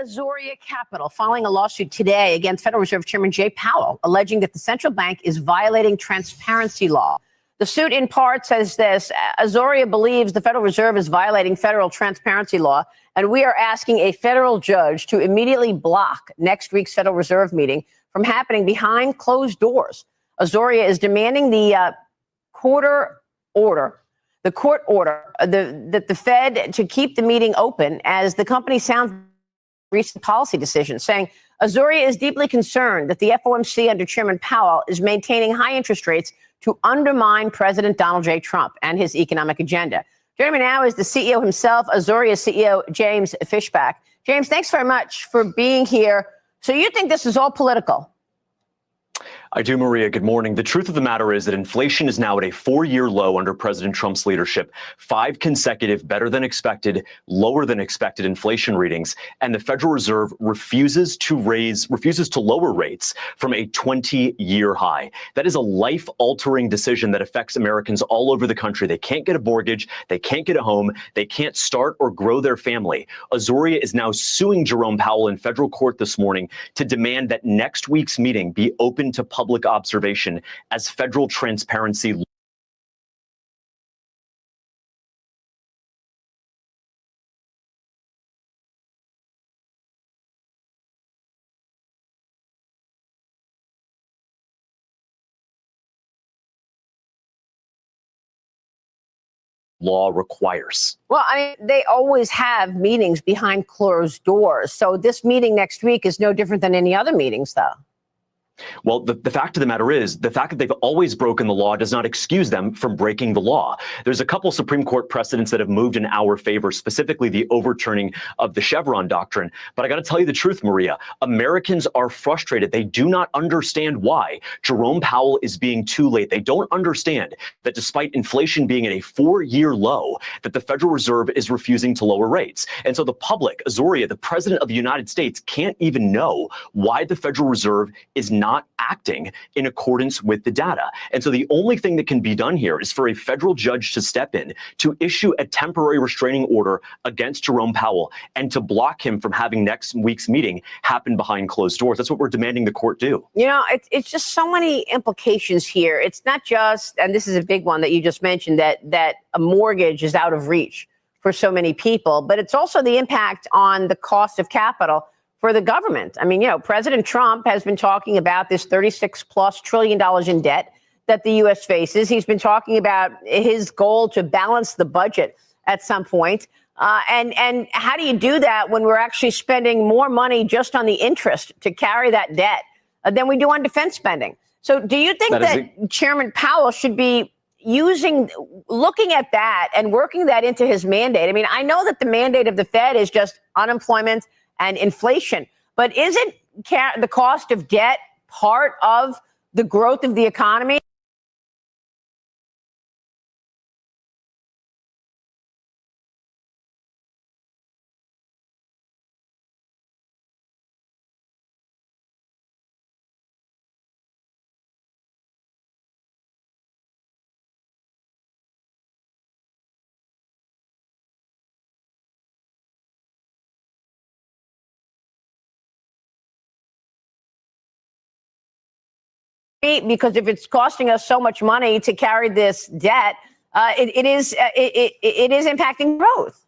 Azoria Capital filing a lawsuit today against Federal Reserve Chairman Jay Powell, alleging that the central bank is violating transparency law. The suit in part says this: Azoria believes the Federal Reserve is violating federal transparency law, and we are asking a federal judge to immediately block next week's Federal Reserve meeting from happening behind closed doors. Azoria is demanding the court order that the Fed to keep the meeting open as the company sounds recent policy decisions, saying Azoria is deeply concerned that the FOMC under Chairman Powell is maintaining high interest rates to undermine President Donald J. Trump and his economic agenda. Joining me now is the CEO himself, Azoria CEO James Fishback. James, thanks very much for being here. So you think this is all political? I do, Maria. Good morning. The truth of the matter is that inflation is now at a 4-year low under President Trump's leadership, 5 consecutive better than expected, lower than expected inflation readings, and the Federal Reserve refuses to lower rates from a 20-year high. That is a life-altering decision that affects Americans all over the country. They can't get a mortgage, they can't get a home, they can't start or grow their family. Azoria is now suing Jerome Powell in federal court this morning to demand that next week's meeting be open to public observation as federal transparency law requires. Well, I mean, they always have meetings behind closed doors. So this meeting next week is no different than any other meetings, though. Well, the fact of the matter is, the fact that they've always broken the law does not excuse them from breaking the law. There's a couple Supreme Court precedents that have moved in our favor, specifically the overturning of the Chevron doctrine. But I got to tell you the truth, Maria, Americans are frustrated. They do not understand why Jerome Powell is being too late. They don't understand that despite inflation being at a 4-year low, that the Federal Reserve is refusing to lower rates. And so the public, Azoria, the president of the United States, can't even know why the Federal Reserve is not acting in accordance with the data. And so the only thing that can be done here is for a federal judge to step in, to issue a temporary restraining order against Jerome Powell and to block him from having next week's meeting happen behind closed doors. That's what we're demanding the court do. You know, it's just so many implications here. It's not just, and this is a big one that you just mentioned, that a mortgage is out of reach for so many people, but it's also the impact on the cost of capital for the government. I mean, you know, President Trump has been talking about this $36+ trillion in debt that the U.S. faces. He's been talking about his goal to balance the budget at some point. And how do you do that when we're actually spending more money just on the interest to carry that debt than we do on defense spending? So do you think that Chairman Powell should be looking at that and working that into his mandate? I mean, I know that the mandate of the Fed is just unemployment and inflation, but isn't the cost of debt part of the growth of the economy? Because if it's costing us so much money to carry this debt, it is impacting growth.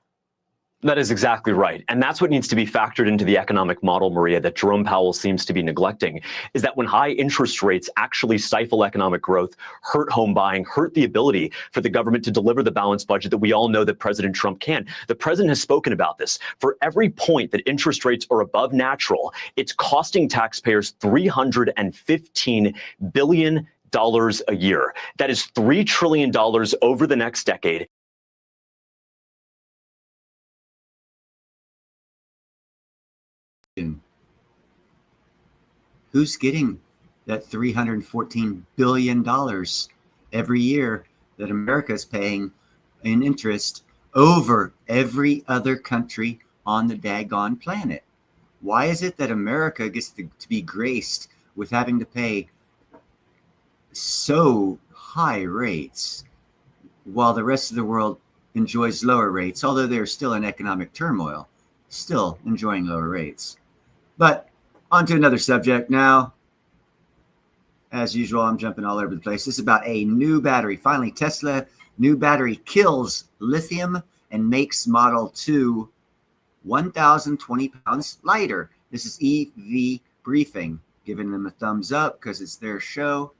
That is exactly right. And that's what needs to be factored into the economic model, Maria, that Jerome Powell seems to be neglecting, is that when high interest rates actually stifle economic growth, hurt home buying, hurt the ability for the government to deliver the balanced budget that we all know that President Trump can. The president has spoken about this. For every point that interest rates are above natural, it's costing taxpayers $315 billion a year. That is $3 trillion over the next decade. Who's getting that $314 billion every year that America is paying in interest over every other country on the daggone planet? Why is it that America gets to be graced with having to pay so high rates while the rest of the world enjoys lower rates, although they're still in economic turmoil? still enjoying lower rates. But on to another subject now. As usual, I'm jumping all over the place. This is about a new battery. Finally, Tesla new battery kills lithium and makes Model 2 1,020 pounds lighter. This is EV Briefing, giving them a thumbs up because it's their show.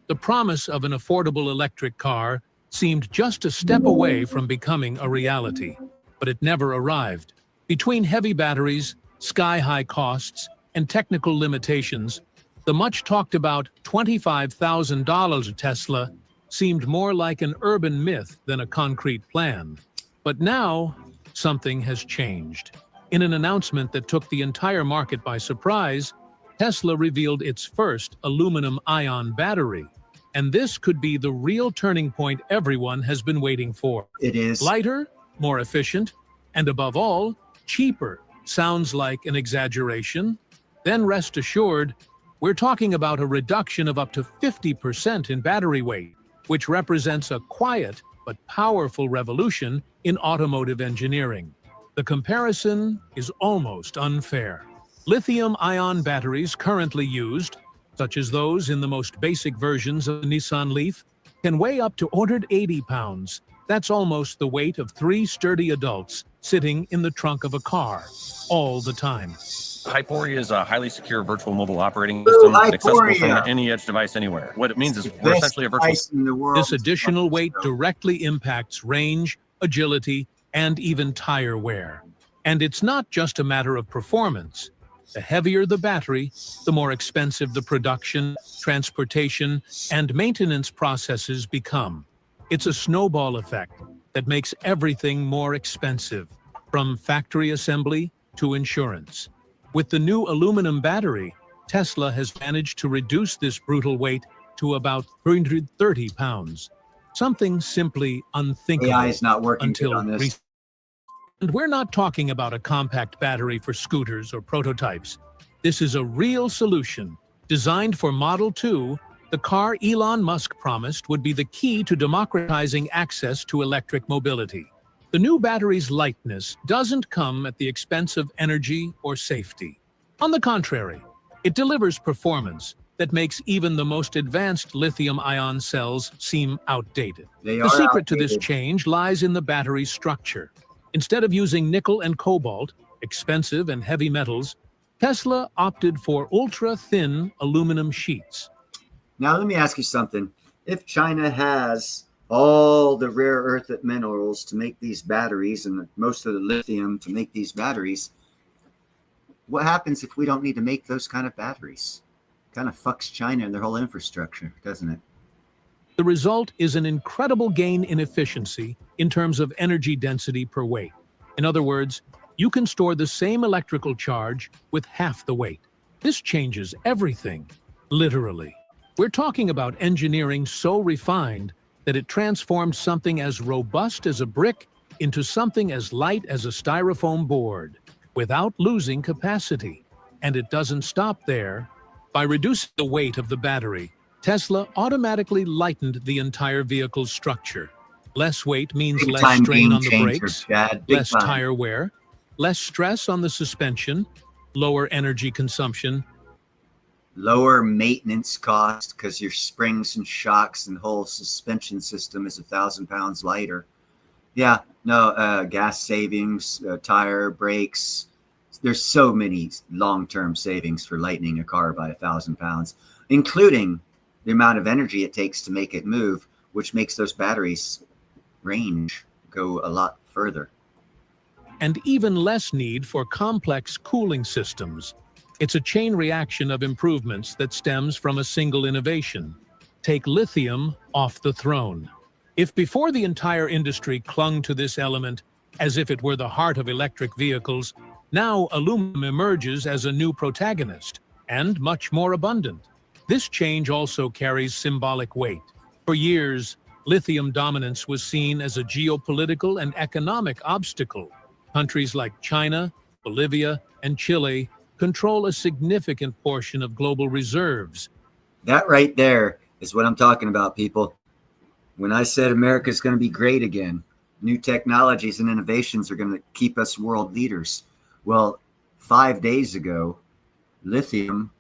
The promise of an affordable electric car seemed just a step away from becoming a reality, but it never arrived. Between heavy batteries, sky-high costs, and technical limitations, the much-talked-about $25,000 Tesla seemed more like an urban myth than a concrete plan. But now, something has changed. In an announcement that took the entire market by surprise, Tesla revealed its first aluminum-ion battery. And this could be the real turning point everyone has been waiting for. It is Lighter, more efficient, and above all, cheaper. Sounds like an exaggeration? Then rest assured, we're talking about a reduction of up to 50% in battery weight, which represents a quiet but powerful revolution in automotive engineering. The comparison is almost unfair. Lithium-ion batteries currently used, such as those in the most basic versions of the Nissan Leaf, can weigh up to 180 pounds. That's almost the weight of 3 sturdy adults sitting in the trunk of a car all the time. Hyporia is a highly secure virtual mobile operating system accessible Hyporia. from any edge device anywhere. What it means is the we're best essentially a virtual device in the world. This additional weight directly impacts range, agility, and even tire wear. And it's not just a matter of performance. The heavier the battery, the more expensive the production, transportation, and maintenance processes become. It's a snowball effect that makes everything more expensive, from factory assembly to insurance. With the new aluminum battery, Tesla has managed to reduce this brutal weight to about 330 pounds. Something simply unthinkable AI is not working good until on this. recently. And we're not talking about a compact battery for scooters or prototypes. This is a real solution designed for Model 2, the car Elon Musk promised would be the key to democratizing access to electric mobility. The new battery's lightness doesn't come at the expense of energy or safety. On the contrary, it delivers performance that makes even the most advanced lithium-ion cells seem outdated. They The are secret to this outdated. change lies in the battery's structure. Instead of using nickel and cobalt, expensive and heavy metals, Tesla opted for ultra-thin aluminum sheets. Now, let me ask you something. If China has all the rare earth minerals to make these batteries and most of the lithium to make these batteries, what happens if we don't need to make those kind of batteries? Kind of fucks China and their whole infrastructure, doesn't it? The result is an incredible gain in efficiency in terms of energy density per weight. In other words, you can store the same electrical charge with half the weight. This changes everything, literally. We're talking about engineering so refined that it transformed something as robust as a brick into something as light as a styrofoam board, without losing capacity. And it doesn't stop there. By reducing the weight of the battery, Tesla automatically lightened the entire vehicle's structure. Less weight means Big less time strain game on the changer, brakes, Chad. Big less time. tire wear, less stress on the suspension, lower energy consumption. Lower maintenance cost because your springs and shocks and whole suspension system is 1,000 pounds lighter. Yeah, no, gas savings, tire, brakes. There's so many long-term savings for lightening a car by 1,000 pounds, including the amount of energy it takes to make it move, which makes those batteries range go a lot further. And even less need for complex cooling systems. It's a chain reaction of improvements that stems from a single innovation. Take lithium off the throne. If before the entire industry clung to this element as if it were the heart of electric vehicles, now aluminum emerges as a new protagonist, and much more abundant. This change also carries symbolic weight. For years, lithium dominance was seen as a geopolitical and economic obstacle. Countries like China, Bolivia, and Chile control a significant portion of global reserves. That right there is what I'm talking about, people. When I said America's going to be great again, new technologies and innovations are going to keep us world leaders. Well, 5 days ago, lithium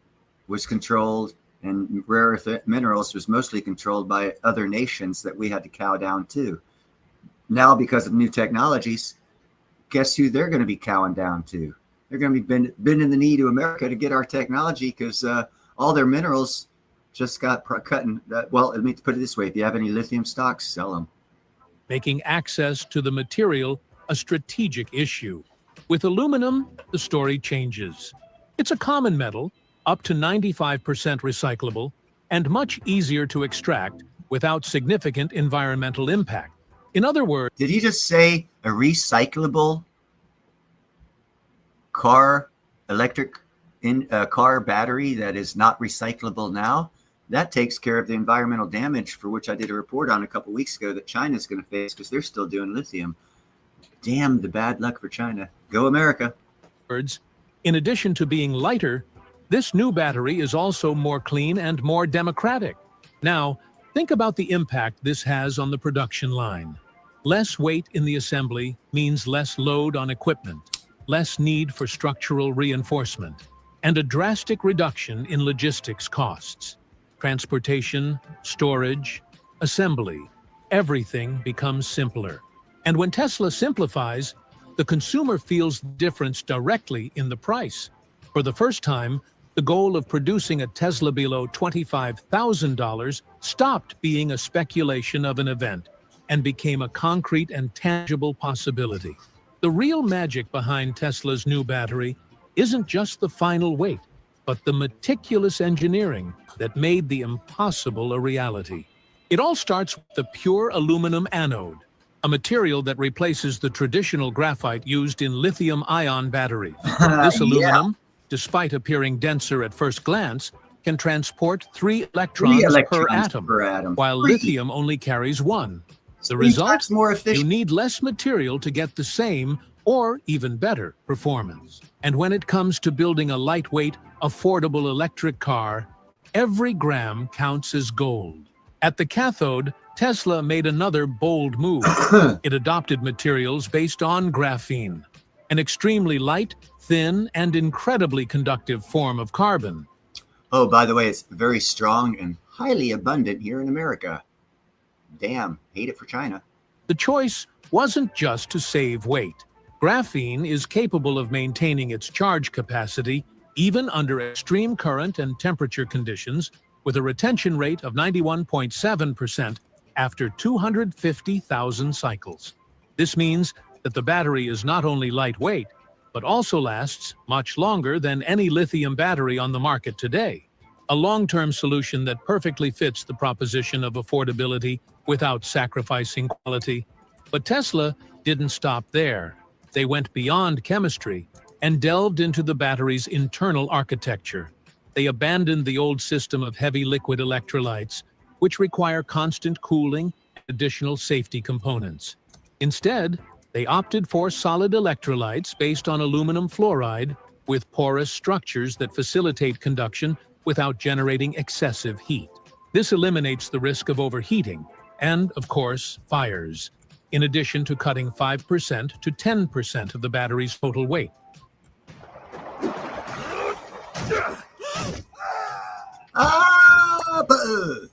was controlled and rare earth minerals was mostly controlled by other nations that we had to cow down to. Now, because of new technologies, guess who they're going to be cowing down to? They're going to be bending the knee to America to get our technology because all their minerals just got cut. Well, let me put it this way. If you have any lithium stocks, sell them. Making access to the material a strategic issue. With aluminum, the story changes. It's a common metal, up to 95% recyclable, and much easier to extract without significant environmental impact. In other words, Did he just say a recyclable electric car battery that is not recyclable now? That takes care of the environmental damage for which I did a report on a couple weeks ago that China's going to face because they're still doing lithium. Damn the bad luck for China. Go America. in addition to being lighter, this new battery is also more clean and more democratic. Now, think about the impact this has on the production line. Less weight in the assembly means less load on equipment, less need for structural reinforcement, and a drastic reduction in logistics costs. Transportation, storage, assembly, everything becomes simpler. And when Tesla simplifies, the consumer feels the difference directly in the price. For the first time, the goal of producing a Tesla below $25,000 stopped being a speculation of an event and became a concrete and tangible possibility. The real magic behind Tesla's new battery isn't just the final weight, but the meticulous engineering that made the impossible a reality. It all starts with the pure aluminum anode, a material that replaces the traditional graphite used in lithium-ion batteries. This aluminum, despite appearing denser at first glance, can transport 3 electrons per atom, while lithium only carries 1. The result? More efficient. You need less material to get the same or even better performance. And when it comes to building a lightweight, affordable electric car, every gram counts as gold. At the cathode, Tesla made another bold move. It adopted materials based on graphene, an extremely light, thin, and incredibly conductive form of carbon. Oh, by the way, it's very strong and highly abundant here in America. Damn, hate it for China. The choice wasn't just to save weight. Graphene is capable of maintaining its charge capacity even under extreme current and temperature conditions, with a retention rate of 91.7% after 250,000 cycles. This means that the battery is not only lightweight, but also lasts much longer than any lithium battery on the market today. A long-term solution that perfectly fits the proposition of affordability without sacrificing quality. But Tesla didn't stop there. They went beyond chemistry and delved into the battery's internal architecture. They abandoned the old system of heavy liquid electrolytes, which require constant cooling and additional safety components. Instead, they opted for solid electrolytes based on aluminum fluoride with porous structures that facilitate conduction without generating excessive heat. This eliminates the risk of overheating and, of course, fires, in addition to cutting 5% to 10% of the battery's total weight.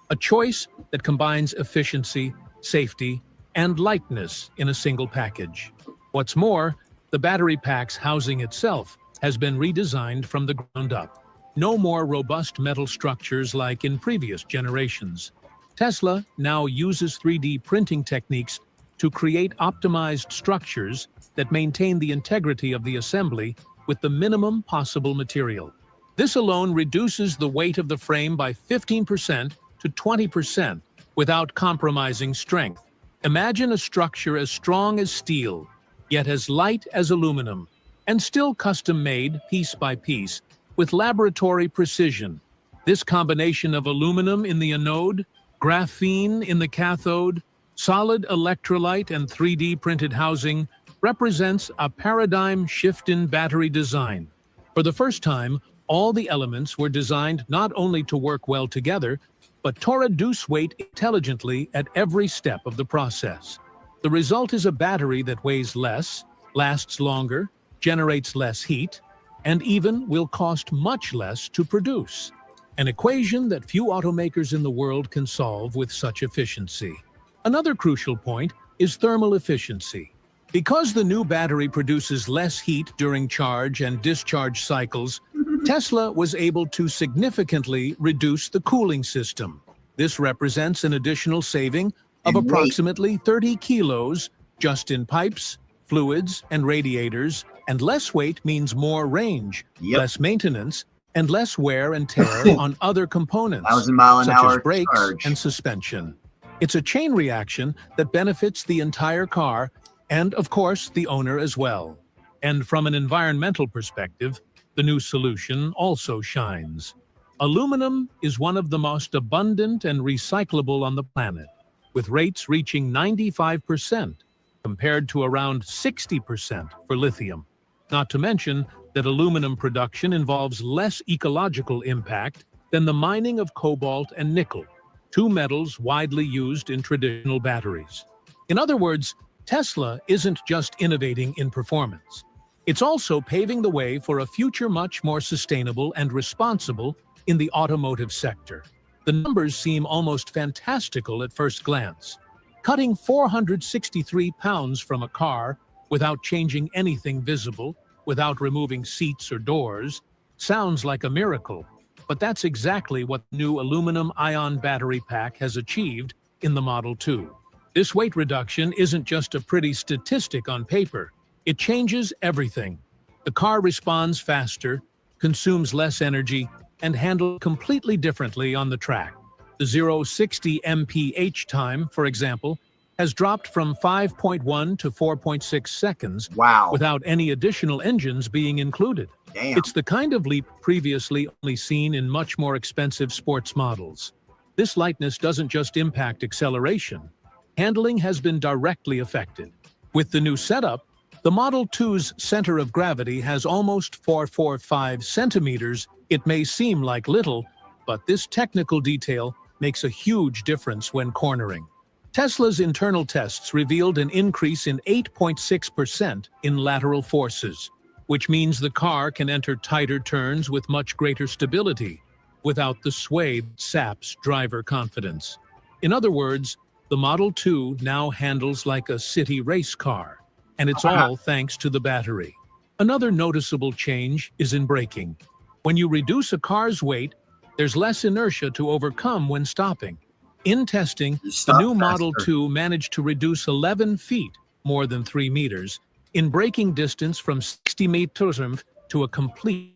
A choice that combines efficiency, safety, and lightness in a single package. What's more, the battery pack's housing itself has been redesigned from the ground up. No more robust metal structures like in previous generations. Tesla now uses 3D printing techniques to create optimized structures that maintain the integrity of the assembly with the minimum possible material. This alone reduces the weight of the frame by 15% to 20% without compromising strength. Imagine a structure as strong as steel, yet as light as aluminum, and still custom-made piece by piece with laboratory precision. This combination of aluminum in the anode, graphene in the cathode, solid electrolyte and 3D printed housing represents a paradigm shift in battery design. For the first time, all the elements were designed not only to work well together, but to reduce weight intelligently at every step of the process. The result is a battery that weighs less, lasts longer, generates less heat, and even will cost much less to produce. An equation that few automakers in the world can solve with such efficiency. Another crucial point is thermal efficiency. Because the new battery produces less heat during charge and discharge cycles, Tesla was able to significantly reduce the cooling system. This represents an additional saving of And weight. approximately 30 kilos just in pipes, fluids, and radiators, and less weight means more range, Yep. less maintenance, and less wear and tear on other components, 1,000-mile an such hour as brakes charge. and suspension. It's a chain reaction that benefits the entire car and, of course, the owner as well. And from an environmental perspective, the new solution also shines. Aluminum is one of the most abundant and recyclable on the planet, with rates reaching 95%, compared to around 60% for lithium. Not to mention that aluminum production involves less ecological impact than the mining of cobalt and nickel, two metals widely used in traditional batteries. In other words, Tesla isn't just innovating in performance. It's also paving the way for a future much more sustainable and responsible in the automotive sector. The numbers seem almost fantastical at first glance. Cutting 463 pounds from a car without changing anything visible, without removing seats or doors, sounds like a miracle. But that's exactly what the new aluminum-ion battery pack has achieved in the Model 2. This weight reduction isn't just a pretty statistic on paper. It changes everything. The car responds faster, consumes less energy, and handles completely differently on the track. The 0-60 mph time, for example, has dropped from 5.1 to 4.6 seconds Wow. without any additional engines being included. Damn. It's the kind of leap previously only seen in much more expensive sports models. This lightness doesn't just impact acceleration. Handling has been directly affected. With the new setup, the Model 2's center of gravity has almost 445 centimeters. It may seem like little, but this technical detail makes a huge difference when cornering. Tesla's internal tests revealed an increase in 8.6% in lateral forces, which means the car can enter tighter turns with much greater stability, without the sway that saps driver confidence. In other words, the Model 2 now handles like a city race car, and it's all thanks to the battery. Another noticeable change is in braking. When you reduce a car's weight, there's less inertia to overcome when stopping. In testing, You the stop new Model faster. 2 managed to reduce 11 feet, more than 3 meters, in braking distance from 60 meters to a complete.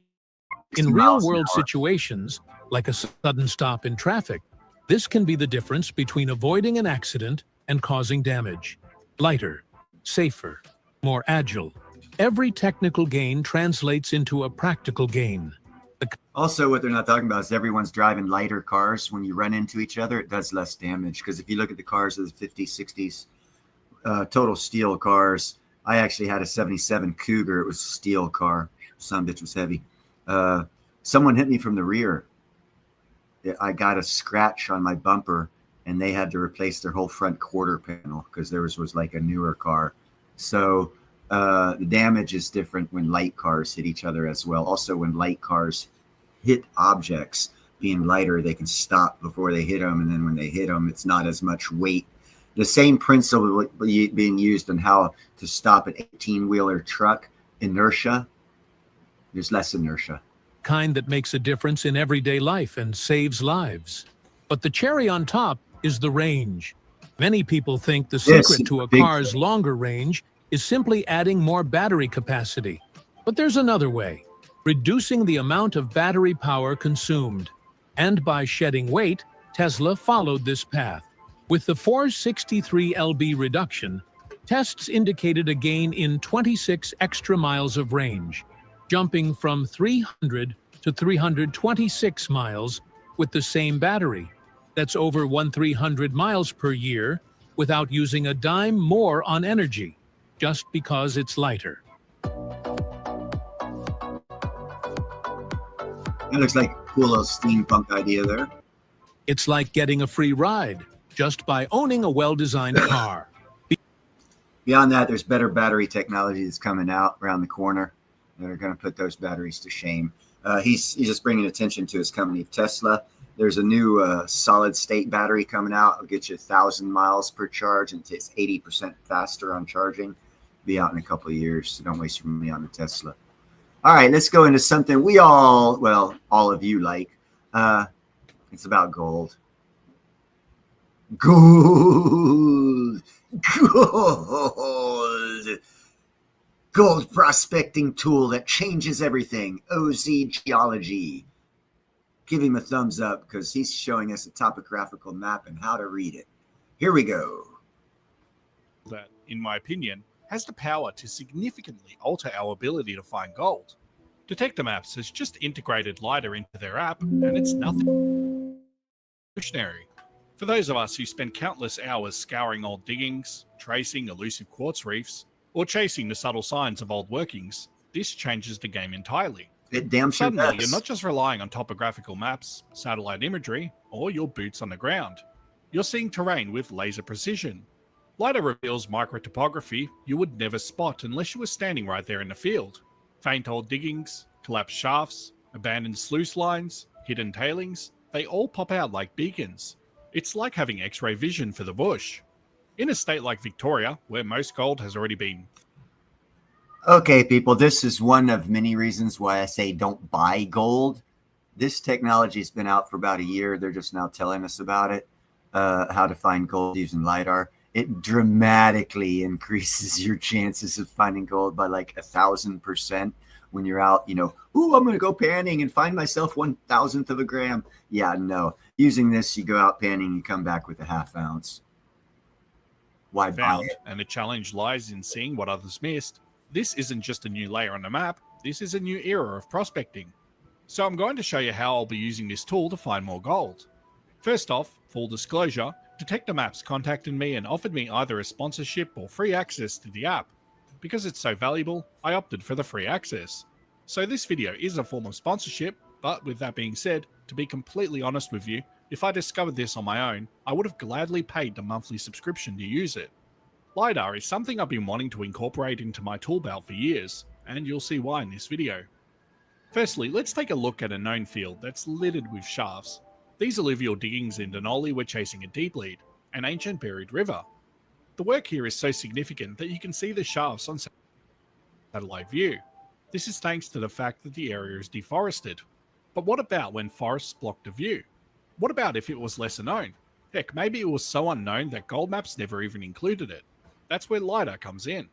In 60 miles an real-world hour. situations, like a sudden stop in traffic, this can be the difference between avoiding an accident and causing damage. Lighter, safer, more agile. Every technical gain translates into a practical gain. Also, what they're not talking about is everyone's driving lighter cars. When you run into each other, it does less damage. Because if you look at the cars of the 50s, 60s, total steel cars. I actually had a 77 Cougar. It was a steel car. Some bitch was heavy. Someone hit me from the rear. I got a scratch on my bumper, and they had to replace their whole front quarter panel because theirs was like a newer car. So the damage is different when light cars hit each other as well. Also, when light cars hit objects, being lighter, they can stop before they hit them. And then when they hit them, it's not as much weight. The same principle being used on how to stop an 18-wheeler truck, inertia. There's less inertia. Kind that makes a difference in everyday life and saves lives. But the cherry on top is the range. Many people think the Yes, secret to a big car's thing. longer range is simply adding more battery capacity. But there's another way: reducing the amount of battery power consumed. And by shedding weight, Tesla followed this path. With the 463 lb reduction, tests indicated a gain in 26 extra miles of range, jumping from 300 to 326 miles with the same battery. That's over 1,300 miles per year without using a dime more on energy, just because it's lighter. That looks like a cool little steampunk idea there. It's like getting a free ride just by owning a well-designed car. Beyond that, there's better battery technology that's coming out around the corner. that are going to put those batteries to shame. He's just bringing attention to his company, Tesla. There's a new solid state battery coming out. It'll get you 1,000 miles per charge and it's 80% faster on charging. Be out in a couple of years, so don't waste your money on the Tesla. All right, let's go into something we all of you like. It's about gold. Gold. Gold prospecting tool that changes everything. OZ Geology. Give him a thumbs up because he's showing us a topographical map and how to read it. Here we go. That, in my opinion, has the power to significantly alter our ability to find gold. Detector Maps has just integrated LiDAR into their app, and it's nothing revolutionary. For those of us who spend countless hours scouring old diggings, tracing elusive quartz reefs, or chasing the subtle signs of old workings, this changes the game entirely. It damn sure Suddenly, does. you're not just relying on topographical maps, satellite imagery, or your boots on the ground. You're seeing terrain with laser precision. LiDAR reveals microtopography you would never spot unless you were standing right there in the field. Faint old diggings, collapsed shafts, abandoned sluice lines, hidden tailings, they all pop out like beacons. It's like having X-ray vision for the bush. In a state like Victoria, where most gold has already been... Okay, people, this is one of many reasons why I say don't buy gold. This technology has been out for about a year. They're just now telling us about it, how to find gold using LiDAR. It dramatically increases your chances of finding gold by like 1,000% when you're out, I'm going to go panning and find myself 1,000th of a gram. Yeah, no. Using this, you go out panning and come back with a half ounce. Why buy found, it? and the challenge lies in seeing what others missed. This isn't just a new layer on the map, this is a new era of prospecting. So I'm going to show you how I'll be using this tool to find more gold. First off, full disclosure, Detector Maps contacted me and offered me either a sponsorship or free access to the app. Because it's so valuable, I opted for the free access. So this video is a form of sponsorship, but with that being said, to be completely honest with you, if I discovered this on my own, I would have gladly paid the monthly subscription to use it. LiDAR is something I've been wanting to incorporate into my tool belt for years, and you'll see why in this video. Firstly, let's take a look at a known field that's littered with shafts. These alluvial diggings in Denali were chasing a deep lead, an ancient buried river. The work here is so significant that you can see the shafts on satellite view. This is thanks to the fact that the area is deforested. But what about when forests blocked the view? What about if it was lesser known? Heck, maybe it was so unknown that gold maps never even included it. That's where LiDAR comes in.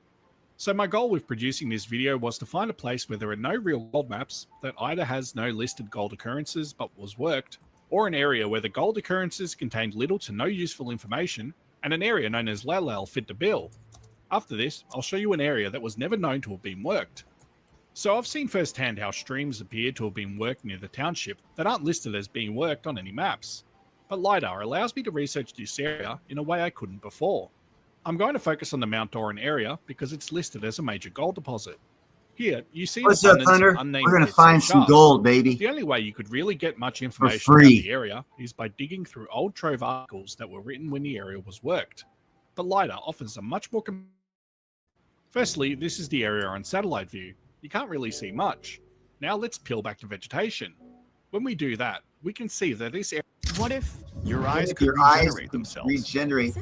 So my goal with producing this video was to find a place where there are no real gold maps, that either has no listed gold occurrences but was worked, or an area where the gold occurrences contained little to no useful information, and an area known as Lalal fit the bill. After this, I'll show you an area that was never known to have been worked. So I've seen firsthand how streams appear to have been worked near the township that aren't listed as being worked on any maps. But LiDAR allows me to research this area in a way I couldn't before. I'm going to focus on the Mount Doran area because it's listed as a major gold deposit. Here, you see What's up, Hunter? We're going to find some gold, baby. The only way you could really get much information about the area is by digging through old trove articles that were written when the area was worked. But LiDAR offers a much more... Firstly, this is the area on satellite view. You can't really see much. Now let's peel back the vegetation. When we do that, we can see that this area... What if your eyes could regenerate themselves? Since the late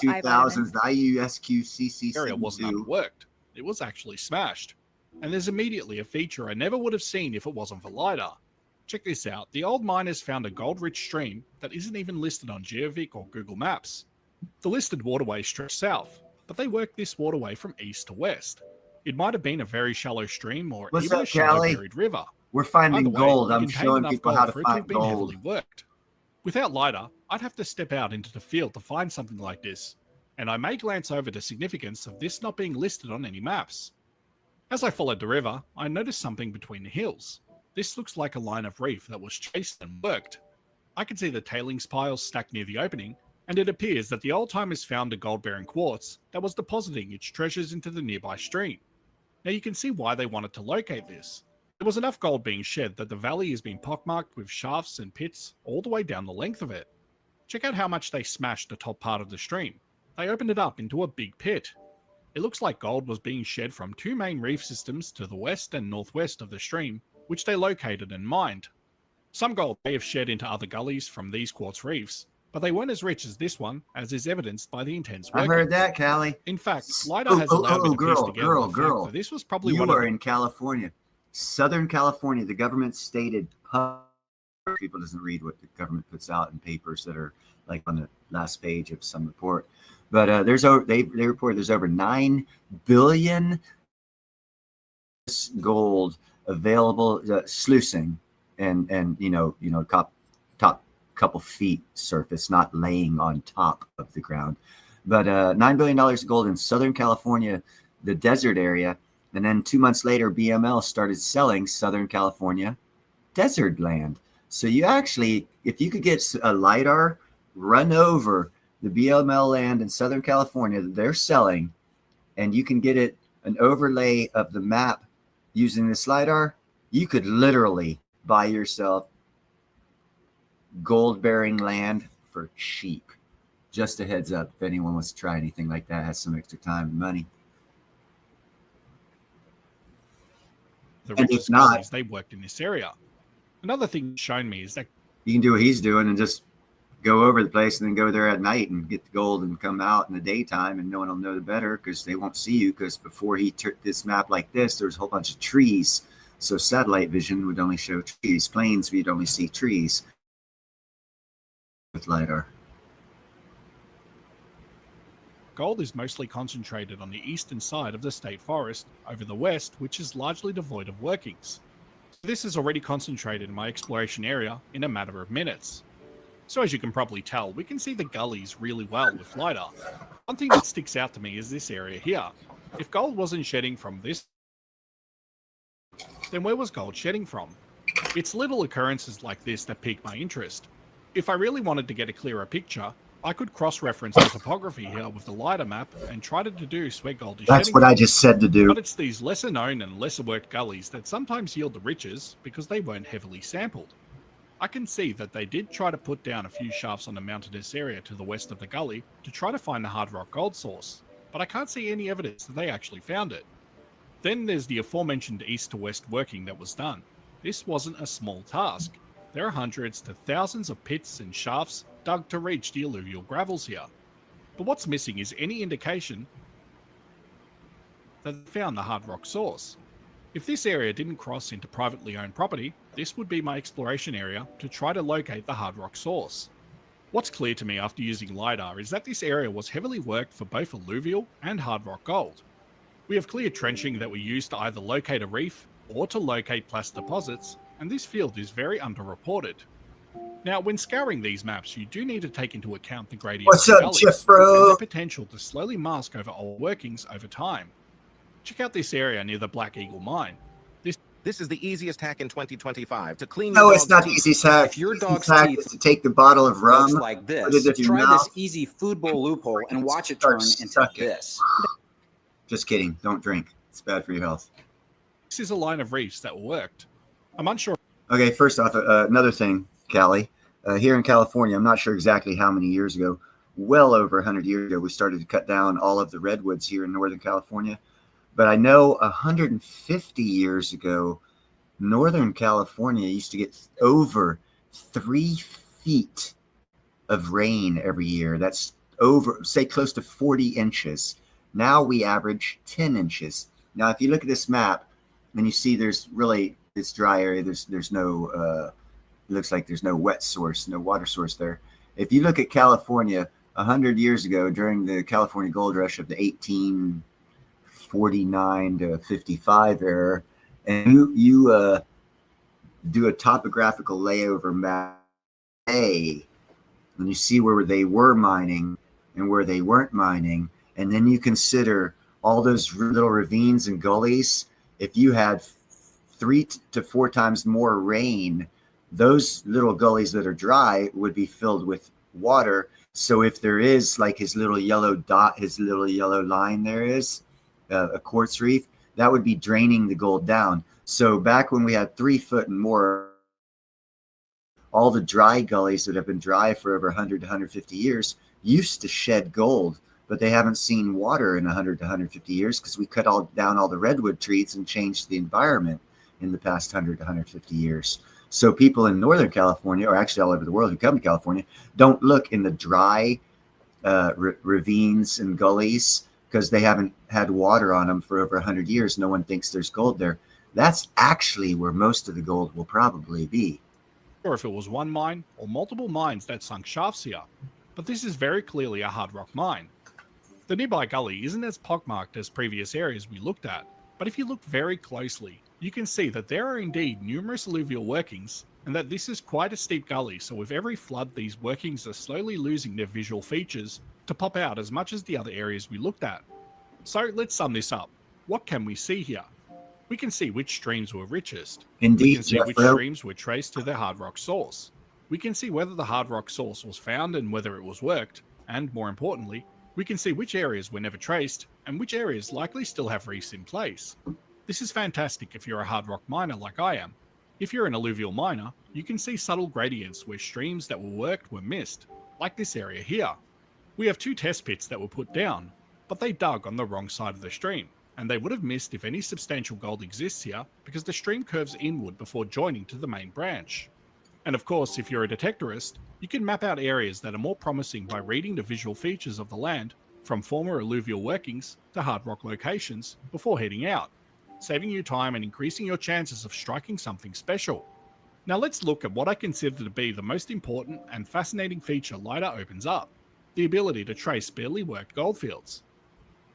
2000s, the IUSQCC area wasn't underworked. It was actually smashed. And there's immediately a feature I never would have seen if it wasn't for LiDAR. Check this out. The old miners found a gold-rich stream that isn't even listed on GeoVic or Google Maps. The listed waterway stretched south, but they worked this waterway from east to west. It might have been a very shallow stream or even a shallow buried river. We're finding gold. I'm showing people how to find gold. Without LiDAR, I'd have to step out into the field to find something like this, and I may glance over the significance of this not being listed on any maps. As I followed the river, I noticed something between the hills. This looks like a line of reef that was chased and worked. I can see the tailings piles stacked near the opening, and it appears that the old-timers found a gold-bearing quartz that was depositing its treasures into the nearby stream. Now you can see why they wanted to locate this. There was enough gold being shed that the valley has been pockmarked with shafts and pits all the way down the length of it. Check out how much they smashed the top part of the stream. They opened it up into a big pit. It looks like gold was being shed from two main reef systems to the west and northwest of the stream, which they located and mined. Some gold may have shed into other gullies from these quartz reefs, but they weren't as rich as this one, as is evidenced by the intense I work. heard that, Callie. In fact, LiDAR has allowed me to piece together the fact that this was probably You one of are the in California, Southern California. The government stated, people doesn't read what the government puts out in papers that are like on the last page of some report. But they reported there's over 9 billion gold available sluicing and top couple feet surface, not laying on top of the ground. But $9 billion of gold in Southern California, the desert area. And then 2 months later, BML started selling Southern California desert land. So you actually, if you could get a LiDAR, run over the BML land in Southern California that they're selling, and you can get it an overlay of the map using this LiDAR, you could literally buy yourself gold-bearing land for cheap. Just a heads up, if anyone wants to try anything like that, has some extra time and money. the And richest if not- gullies they worked in this area. Another thing it's shown me is that You can do what he's doing and just go over the place and then go there at night and get the gold and come out in the daytime, and no one will know the better because they won't see you, because before he took this map like this, there was a whole bunch of trees. So satellite vision would only show trees. Planes, we'd only see trees with LiDAR. gold is mostly concentrated on the eastern side of the state forest over the west, which is largely devoid of workings. This is already concentrated in my exploration area in a matter of minutes. So as you can probably tell, we can see the gullies really well with LiDAR. One thing that sticks out to me is this area here. If gold wasn't shedding from this, then where was gold shedding from? It's little occurrences like this that pique my interest. If I really wanted to get a clearer picture, I could cross-reference the topography here with the LiDAR map and try to deduce where gold is That's shedding what from. I just said to do. But it's these lesser known and lesser worked gullies that sometimes yield the riches because they weren't heavily sampled. I can see that they did try to put down a few shafts on the mountainous area to the west of the gully to try to find the hard rock gold source, but I can't see any evidence that they actually found it. Then there's the aforementioned east to west working that was done. This wasn't a small task. There are hundreds to thousands of pits and shafts dug to reach the alluvial gravels here. But what's missing is any indication that they found the hard rock source. If this area didn't cross into privately owned property, this would be my exploration area to try to locate the hard rock source. What's clear to me after using LiDAR is that this area was heavily worked for both alluvial and hard rock gold. We have clear trenching that we use to either locate a reef or to locate placer deposits, and this field is very underreported. Now, when scouring these maps, you do need to take into account the gradient What's of the up, gullies Jeff, bro? and the potential to slowly mask over old workings over time. Check out this area near the Black Eagle mine. This is the easiest hack in 2025 to clean No, your it's dog's not teeth. easy hack. If your Easy dog's hack teeth is to take the bottle of rum, looks like put it this, in your try mouth, this easy food bowl loophole and watch it start turn into sucking. this. Just kidding. Don't drink. It's bad for your health. This is a line of reefs that worked. I'm unsure. Okay, first off, another thing, Callie. Here in California, I'm not sure exactly how many years ago, well over 100 years ago, we started to cut down all of the redwoods here in Northern California. But I know 150 years ago, Northern California used to get over 3 feet of rain every year. That's over, say, close to 40 inches. Now we average 10 inches. Now, if you look at this map and you see there's really this dry area, there's no, it looks like there's no wet source, no water source there. If you look at California 100 years ago during the California gold rush of the 1849 to 55 era, and you do a topographical layover map A, and you see where they were mining and where they weren't mining, and then you consider all those little ravines and gullies. If you had 3 to 4 times more rain, those little gullies that are dry would be filled with water. So if there is like his little yellow dot, his little yellow line there is, a quartz reef, that would be draining the gold down. So back when we had 3 foot and more, all the dry gullies that have been dry for over 100 to 150 years used to shed gold but they haven't seen water in 100 to 150 years because we cut down all the redwood trees and changed the environment in the past 100 to 150 years. So people in Northern California, or actually all over the world who come to California, don't look in the dry ravines and gullies because they haven't had water on them for over 100 years. No one thinks there's gold there. That's actually where most of the gold will probably be. Or if it was one mine or multiple mines that sunk shafts here. But this is very clearly a hard rock mine. The nearby gully isn't as pockmarked as previous areas we looked at, but if you look very closely, you can see that there are indeed numerous alluvial workings, and that this is quite a steep gully, so with every flood these workings are slowly losing their visual features to pop out as much as the other areas we looked at. So let's sum this up. What can we see here? We can see which streams were richest. Indeed, We can see which Jeffro. streams were traced to their hard rock source. We can see whether the hard rock source was found and whether it was worked, and more importantly, we can see which areas were never traced and which areas likely still have reefs in place. This is fantastic if you're a hard rock miner like I am. If you're an alluvial miner, you can see subtle gradients where streams that were worked were missed, like this area here. We have 2 test pits that were put down, but they dug on the wrong side of the stream, and they would have missed if any substantial gold exists here because the stream curves inward before joining to the main branch. And of course, if you're a detectorist, you can map out areas that are more promising by reading the visual features of the land from former alluvial workings to hard rock locations before heading out, saving you time and increasing your chances of striking something special. Now let's look at what I consider to be the most important and fascinating feature LiDAR opens up, the ability to trace barely worked goldfields.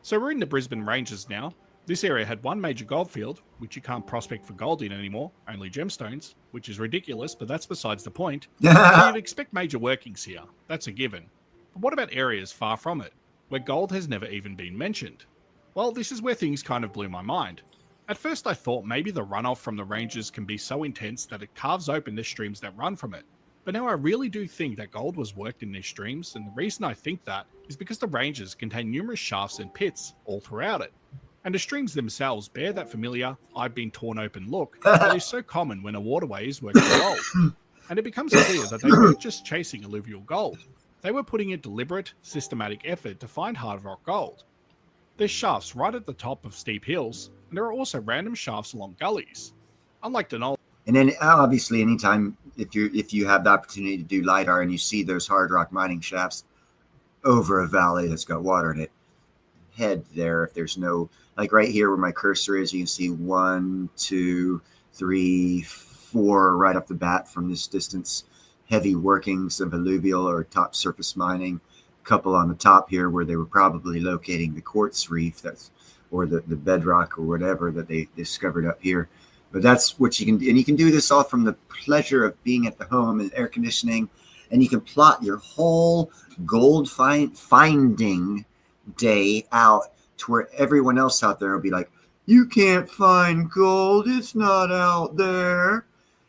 So we're in the Brisbane Ranges now. This area had one major goldfield, which you can't prospect for gold in anymore, only gemstones, which is ridiculous, but that's besides the point. So you'd expect major workings here, that's a given. But what about areas far from it, where gold has never even been mentioned? Well, this is where things kind of blew my mind. At first I thought maybe the runoff from the ranges can be so intense that it carves open the streams that run from it. But now I really do think that gold was worked in these streams, and the reason I think that is because the ranges contain numerous shafts and pits all throughout it. And the streams themselves bear that familiar, I've been torn open look that is so common when a waterway is working gold. And it becomes clear that they weren't just chasing alluvial gold. They were putting in deliberate, systematic effort to find hard rock gold. There's shafts right at the top of steep hills, and there are also random shafts along gullies. Unlike Denali. And then obviously anytime if you have the opportunity to do LiDAR and you see those hard rock mining shafts over a valley that's got water in it, head there. If there's no, like right here where my cursor is, you can see 1, 2, 3, 4 right off the bat from this distance, heavy workings of alluvial or top surface mining. A couple on the top here where they were probably locating the quartz reef that's or the bedrock or whatever that they discovered up here. But that's what you can do. And you can do this all from the pleasure of being at the home and air conditioning. And you can plot your whole gold finding day out to where everyone else out there will be like, you can't find gold. It's not out there.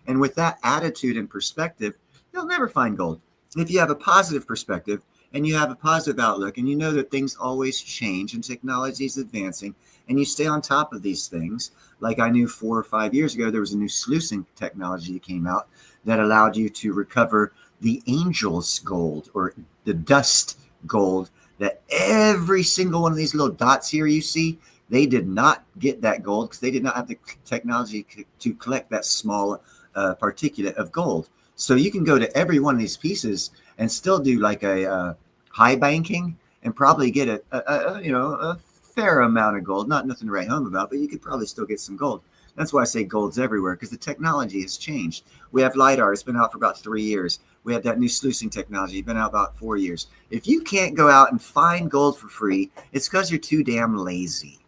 And with that attitude and perspective, you'll never find gold. If you have a positive perspective and you have a positive outlook and you know that things always change and technology is advancing and you stay on top of these things, like I knew 4 or 5 years ago, there was a new sluicing technology that came out that allowed you to recover the angel's gold or the dust gold that every single one of these little dots here you see, they did not get that gold because they did not have the technology to collect that small particulate of gold. So you can go to every one of these pieces and still do like a high banking and probably get a fair amount of gold. Not nothing to write home about, but you could probably still get some gold. That's why I say gold's everywhere, because the technology has changed. We have LiDAR. It's been out for about 3 years. We have that new sluicing technology. Been out about 4 years. If you can't go out and find gold for free, it's because you're too damn lazy.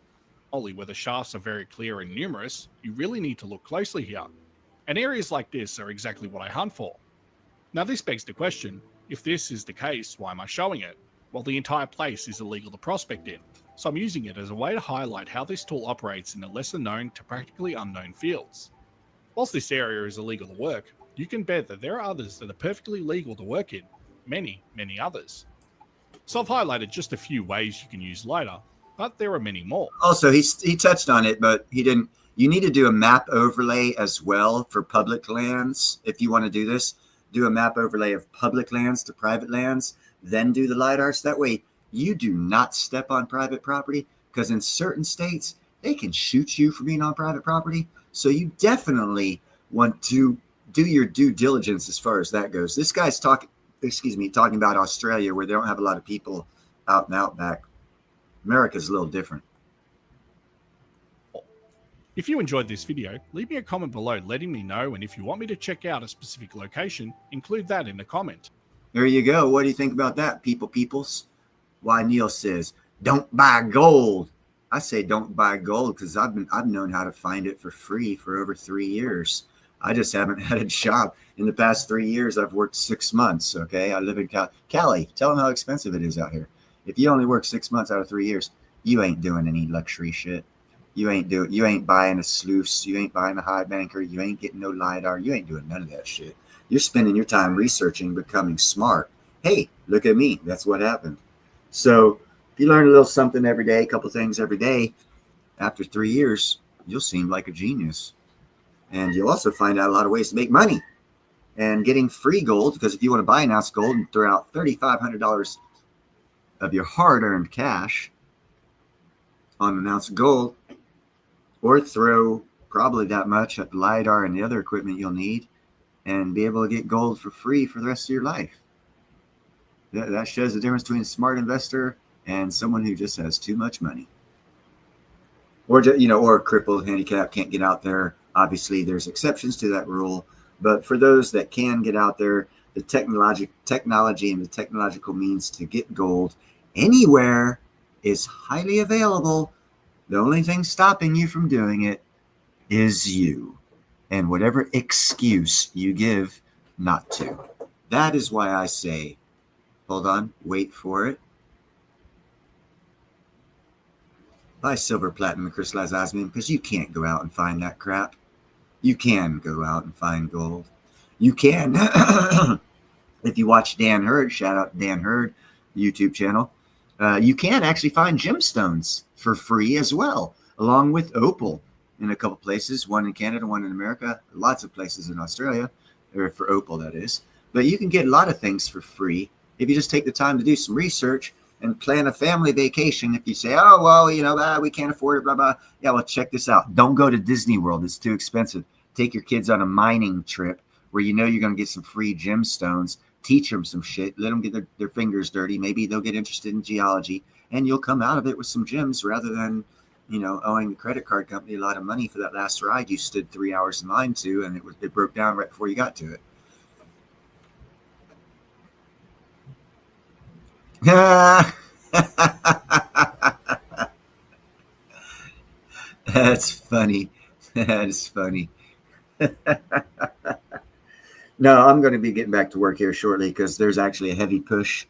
Only where the shafts are very clear and numerous, you really need to look closely here. And areas like this are exactly what I hunt for. Now this begs the question, if this is the case, why am I showing it? Well, the entire place is illegal to prospect in, so I'm using it as a way to highlight how this tool operates in the lesser known to practically unknown fields. Whilst this area is illegal to work, you can bet that there are others that are perfectly legal to work in, many, many others. So I've highlighted just a few ways you can use LiDAR, but there are many more. Also, he touched on it, but he didn't. You need to do a map overlay as well for public lands. If you want to do this, do a map overlay of public lands to private lands, then do the LiDAR. So that way you do not step on private property, because in certain states, they can shoot you for being on private property. So you definitely want to do your due diligence as far as that goes. This guy's talking about Australia, where they don't have a lot of people out and out back. America's a little different. If you enjoyed this video, leave me a comment below letting me know, and if you want me to check out a specific location, include that in the comment. There you go. What do you think about that, peoples? Why Neil says, don't buy gold. I say don't buy gold because I've known how to find it for free for over 3 years. I just haven't had a job. In the past 3 years, I've worked 6 months, okay? I live in Cali. Tell them how expensive it is out here. If you only work 6 months out of 3 years, you ain't doing any luxury shit. You ain't buying a sluice. You ain't buying a high banker. You ain't getting no LiDAR. You ain't doing none of that shit. You're spending your time researching, becoming smart. Hey, look at me. That's what happened. So if you learn a little something every day, a couple things every day, after 3 years, you'll seem like a genius. And you'll also find out a lot of ways to make money. And getting free gold, because if you want to buy an ounce of gold and throw out $3,500 of your hard-earned cash on an ounce of gold, or throw probably that much at the LiDAR and the other equipment you'll need, and be able to get gold for free for the rest of your life. That shows the difference between a smart investor and someone who just has too much money. Or, or crippled, handicapped, can't get out there. Obviously, there's exceptions to that rule. But for those that can get out there, the technology and the technological means to get gold anywhere is highly available. The only thing stopping you from doing it is you, and whatever excuse you give not to. That is why I say, hold on, wait for it. Buy silver, platinum, and crystallized osmium, because you can't go out and find that crap. You can go out and find gold. You can, if you watch Dan Hurd, shout out to Dan Hurd, YouTube channel, you can actually find gemstones for free as well, along with opal in a couple places, one in Canada, one in America, lots of places in Australia, or for opal, that is. But you can get a lot of things for free if you just take the time to do some research and plan a family vacation. If you say, oh, well, we can't afford it, blah, blah. Yeah, well, check this out. Don't go to Disney World. It's too expensive. Take your kids on a mining trip where you know you're going to get some free gemstones. Teach them some shit. Let them get their fingers dirty. Maybe they'll get interested in geology, and you'll come out of it with some gems rather than, owing the credit card company a lot of money for that last ride you stood 3 hours in line to, and it broke down right before you got to it. That's funny. That is funny. No, I'm going to be getting back to work here shortly because there's actually a heavy push.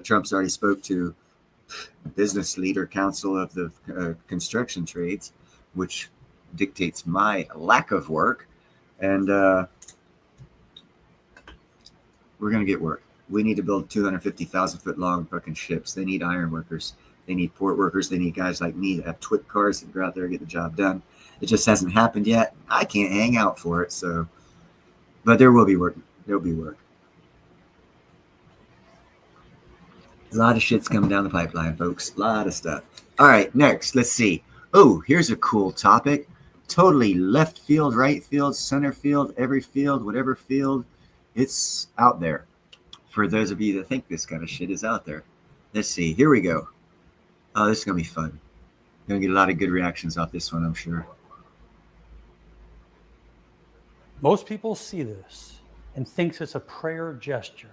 Trump's already spoke to Business Leader Council of the construction trades, which dictates my lack of work. And we're going to get work. We need to build 250,000 foot long fucking ships. They need iron workers. They need port workers. They need guys like me that have twit cars that go out there and get the job done. It just hasn't happened yet. I can't hang out for it. So, but there will be work. There'll be work. A lot of shit's coming down the pipeline, folks. A lot of stuff. All right, next, let's see. Oh, here's a cool topic. Totally left field, right field, center field, every field, whatever field. It's out there. For those of you that think this kind of shit is out there. Let's see. Here we go. Oh, this is going to be fun. Going to get a lot of good reactions off this one, I'm sure. Most people see this and thinks it's a prayer gesture.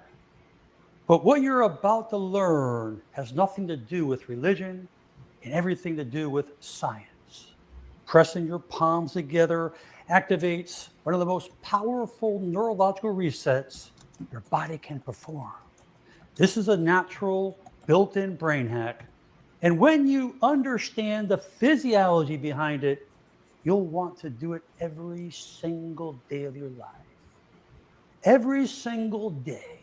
But what you're about to learn has nothing to do with religion and everything to do with science. Pressing your palms together activates one of the most powerful neurological resets your body can perform. This is a natural, built-in brain hack. And when you understand the physiology behind it, you'll want to do it every single day of your life. Every single day.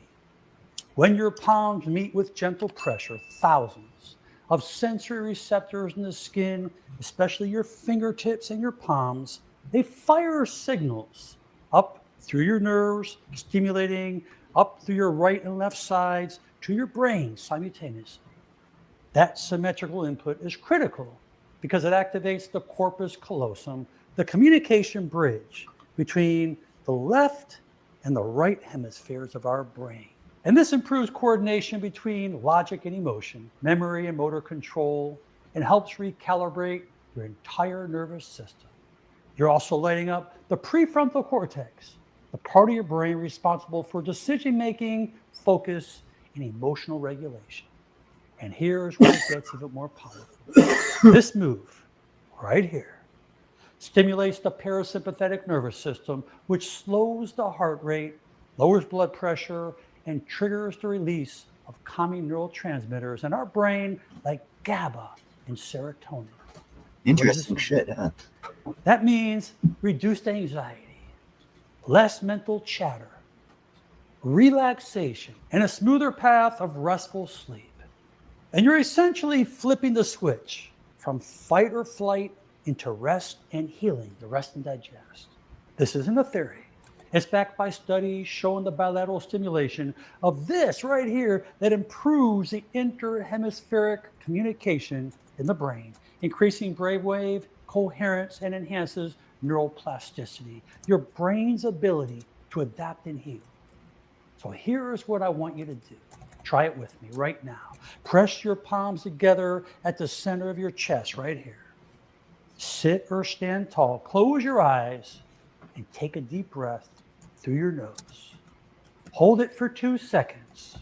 When your palms meet with gentle pressure, thousands of sensory receptors in the skin, especially your fingertips and your palms, they fire signals up through your nerves, stimulating up through your right and left sides to your brain simultaneously. That symmetrical input is critical because it activates the corpus callosum, the communication bridge between the left and the right hemispheres of our brain. And this improves coordination between logic and emotion, memory and motor control, and helps recalibrate your entire nervous system. You're also lighting up the prefrontal cortex, the part of your brain responsible for decision-making, focus, and emotional regulation. And here's where it gets even more powerful. This move right here stimulates the parasympathetic nervous system, which slows the heart rate, lowers blood pressure, and triggers the release of calming neurotransmitters in our brain like GABA and serotonin. Interesting shit, huh? That means reduced anxiety, less mental chatter, relaxation, and a smoother path of restful sleep. And you're essentially flipping the switch from fight or flight into rest and healing, the rest and digest. This isn't a theory. It's backed by studies showing the bilateral stimulation of this right here that improves the interhemispheric communication in the brain, increasing brainwave coherence and enhances neuroplasticity, your brain's ability to adapt and heal. So here's what I want you to do. Try it with me right now. Press your palms together at the center of your chest right here. Sit or stand tall, close your eyes, and take a deep breath through your nose. Hold it for 2 seconds.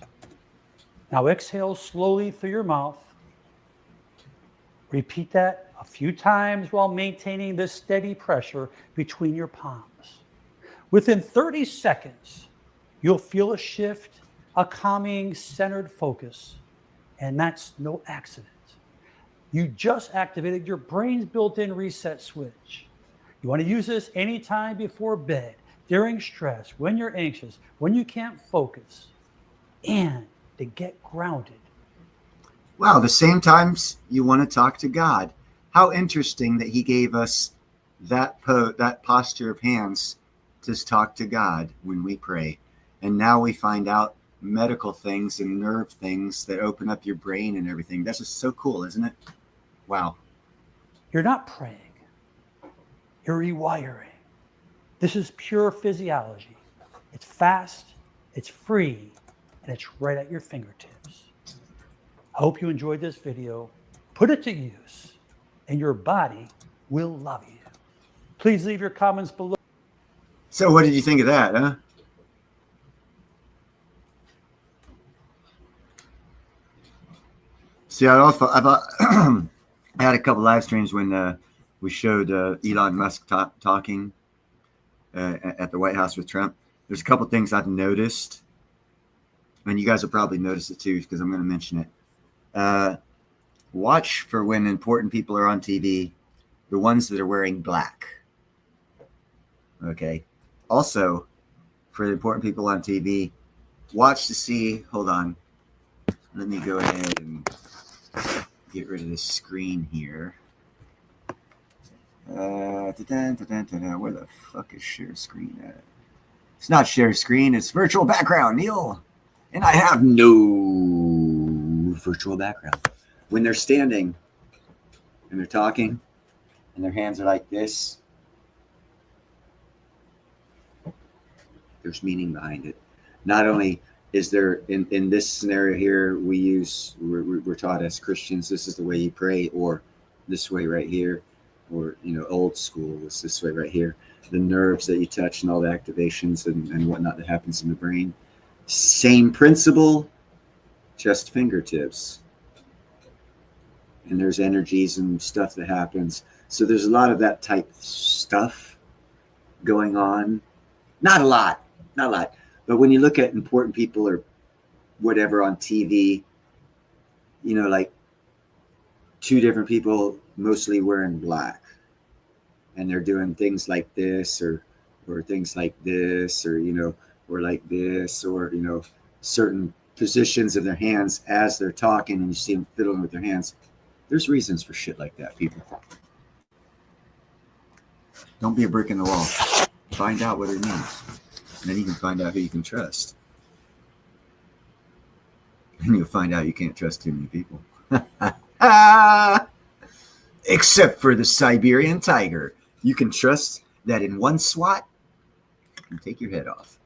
Now exhale slowly through your mouth. Repeat that a few times while maintaining this steady pressure between your palms. Within 30 seconds, you'll feel a shift, a calming, centered focus, and that's no accident. You just activated your brain's built-in reset switch. You want to use this anytime before bed, during stress, when you're anxious, when you can't focus, and to get grounded. Wow, the same times you want to talk to God. How interesting that he gave us that posture of hands to talk to God when we pray. And now we find out medical things and nerve things that open up your brain and everything. That's just so cool, isn't it? Wow. You're not praying. You're rewiring. This is pure physiology. It's fast, it's free, and it's right at your fingertips. I hope you enjoyed this video. Put it to use, and your body will love you. Please leave your comments below. So what did you think of that, huh? See, I had a couple live streams when we showed Elon Musk talking at the White House with Trump. There's a couple things I've noticed, and you guys will probably notice it too because I'm going to mention it. Watch for when important people are on TV, the ones that are wearing black. Okay. Also, for the important people on TV, watch to see. Hold on. Let me go ahead and get rid of this screen here. Where the fuck is share screen at? It's not share screen, it's virtual background, Neil. And I have no virtual background. When they're standing and they're talking and their hands are like this, there's meaning behind it. Not only is there in this scenario here, we're taught as Christians, this is the way you pray, or this way right here, or old school is this way right here. The nerves that you touch and all the activations and whatnot that happens in the brain. Same principle, just fingertips. And there's energies and stuff that happens. So there's a lot of that type of stuff going on. Not a lot. But when you look at important people or whatever on TV, like two different people mostly wearing black, and they're doing things like this or things like this or or like this or certain positions of their hands as they're talking, and you see them fiddling with their hands. There's reasons for shit like that, people. Don't be a brick in the wall. Find out what it means. And then you can find out who you can trust. And you'll find out you can't trust too many people. Except for the Siberian tiger. You can trust that in one swat, you take your head off.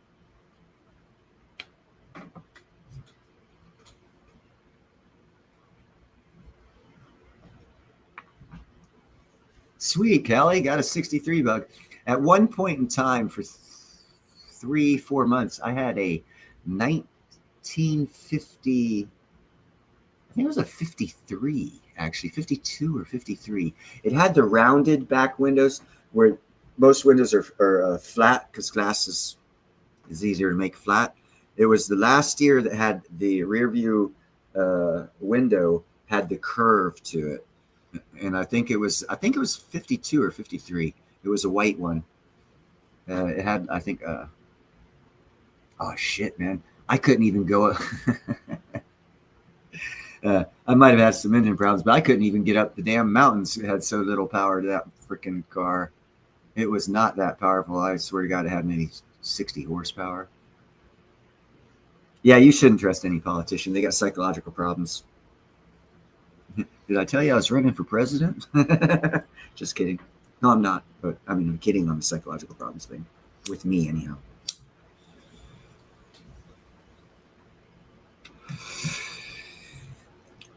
Sweet, Kelly. Got a 63 bug. At one point in time for 3-4 months, I had a 1950, I think it was a 53, actually, 52 or 53. It had the rounded back windows where most windows are flat because glass is easier to make flat. It was the last year that had the rear view window had the curve to it. And I think it was 52 or 53. It was a white one. It had, I think, oh shit, man. I couldn't even go. I might have had some engine problems, but I couldn't even get up the damn mountains. It had so little power to that freaking car. It was not that powerful. I swear to God, it had maybe 60 horsepower. Yeah, you shouldn't trust any politician. They got psychological problems. Did I tell you I was running for president? Just kidding. No, I'm not. But I mean, I'm kidding on the psychological problems thing. With me, anyhow.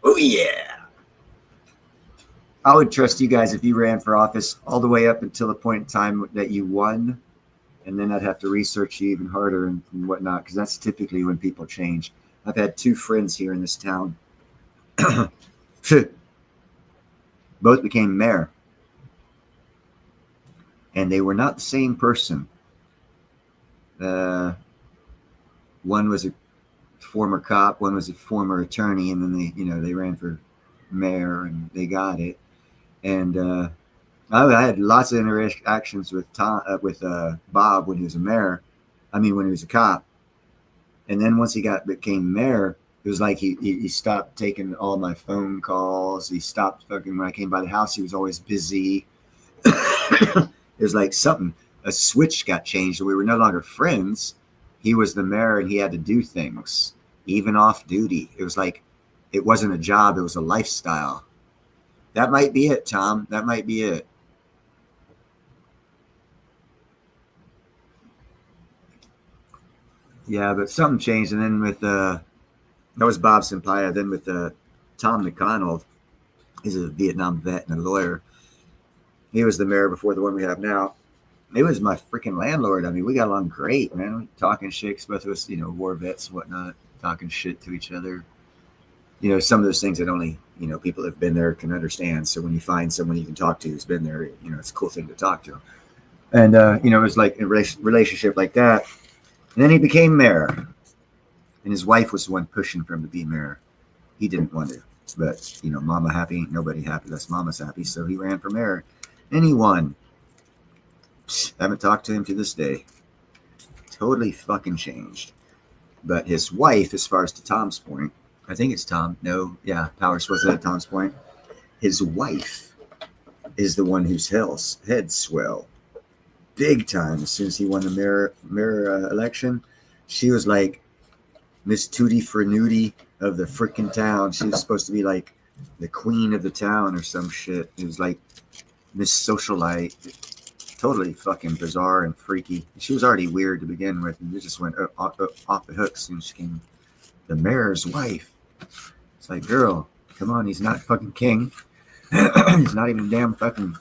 Oh, yeah. I would trust you guys if you ran for office all the way up until the point in time that you won. And then I'd have to research you even harder and whatnot, because that's typically when people change. I've had 2 friends here in this town. Both became mayor. And they were not the same person. One was a former cop, one was a former attorney, and then they ran for mayor and they got it. And I had lots of interactions with Bob when he was a mayor. I mean, when he was a cop. And then once he became mayor, it was like he stopped taking all my phone calls. He stopped fucking when I came by the house. He was always busy. It was like a switch got changed. We were no longer friends. He was the mayor and he had to do things, even off duty. It was like, it wasn't a job. It was a lifestyle. That might be it, Tom. That might be it. Yeah, but something changed. And then with, that was Bob Sampaio. Then with Tom McConnell, he's a Vietnam vet and a lawyer. He was the mayor before the one we have now. He was my freaking landlord. I mean, we got along great, man. Talking shit, both of us, war vets and whatnot, talking shit to each other. Some of those things that only, people that have been there can understand. So when you find someone you can talk to who's been there, it's a cool thing to talk to. And, it was like a relationship like that. And then he became mayor. And his wife was the one pushing for him to be mayor. He didn't want to. But, mama happy, ain't nobody happy. That's mama's happy. So he ran for mayor. And he won. Haven't talked to him to this day. Totally fucking changed. But his wife, as far as to Tom's point, I think it's Tom. No, yeah, Powers was at Tom's point. His wife is the one whose head swell big time. As soon as he won the mayor election, she was like Miss Tutti Frutti of the freaking town. She was supposed to be like the queen of the town or some shit. It was like Miss Socialite. Totally fucking bizarre and freaky. She was already weird to begin with, and it just went off the hook as soon as she became the mayor's wife. It's like, girl, come on, he's not fucking king. He's not even damn fucking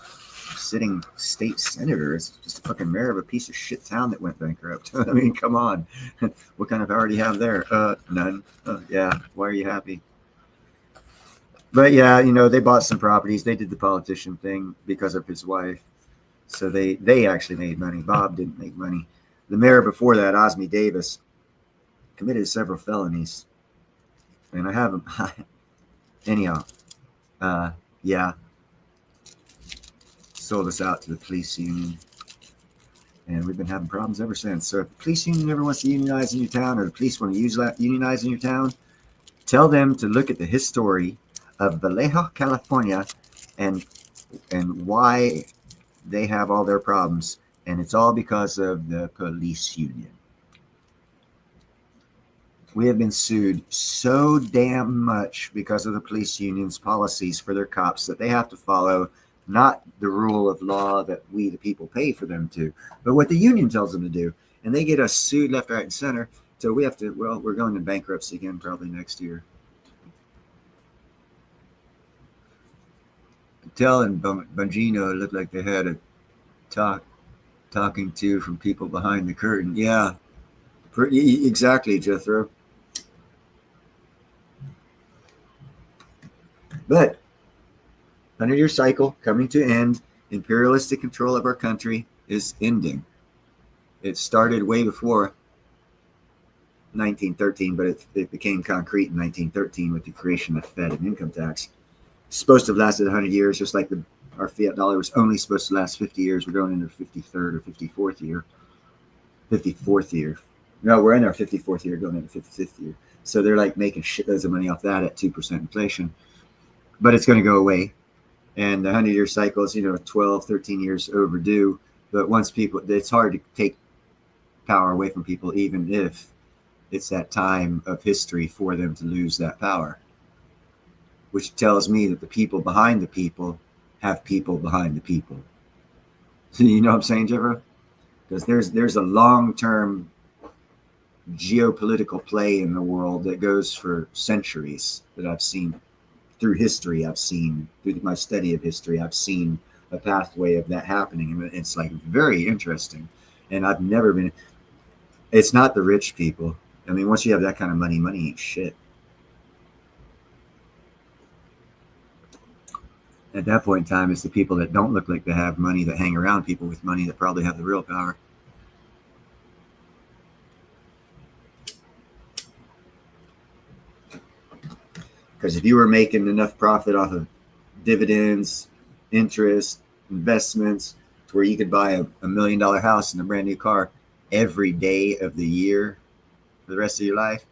sitting state senator. It's just a fucking mayor of a piece of shit town that went bankrupt. I mean, come on. What kind of power do you have there? None. Yeah, why are you happy? But yeah, they bought some properties. They did the politician thing because of his wife. So they actually made money. Bob didn't make money. The mayor before that, Osme Davis, committed several felonies. And I have him. Anyhow, yeah. Sold us out to the police union. And we've been having problems ever since. So if the police union ever wants to unionize in your town, or the police want to unionize in your town, tell them to look at the history of Vallejo, California, and why they have all their problems, and it's all because of the police union. We have been sued so damn much because of the police union's policies for their cops that they have to follow not the rule of law that we, the people, pay for them to, but what the union tells them to do. And they get us sued left, right, and center. So we have to, well, we're going to bankruptcy again probably next year. Patel and Bongino looked like they had a talking to from people behind the curtain. Yeah, exactly, Jethro. But 100-year cycle coming to end. Imperialistic control of our country is ending. It started way before 1913, but it became concrete in 1913 with the creation of Fed and income tax. It's supposed to have lasted 100 years, just like our fiat dollar was only supposed to last 50 years. We're going into the 53rd or 54th year. 54th year. No, we're in our 54th year, going into 55th year. So they're like making shitloads of money off that at 2% inflation. But it's going to go away. And the 100-year cycle is, 12, 13 years overdue. But once people, it's hard to take power away from people, even if it's that time of history for them to lose that power. Which tells me that the people behind the people have people behind the people. So you know what I'm saying, Jeffro? Because there's a long-term geopolitical play in the world that goes for centuries that I've seen. Through history, I've seen, through my study of history, I've seen a pathway of that happening. And it's like very interesting. And I've never been, it's not the rich people. I mean, once you have that kind of money ain't shit. At that point in time, it's the people that don't look like they have money that hang around people with money that probably have the real power. Because if you were making enough profit off of dividends, interest, investments, to where you could buy a $1 million house and a brand new car every day of the year for the rest of your life,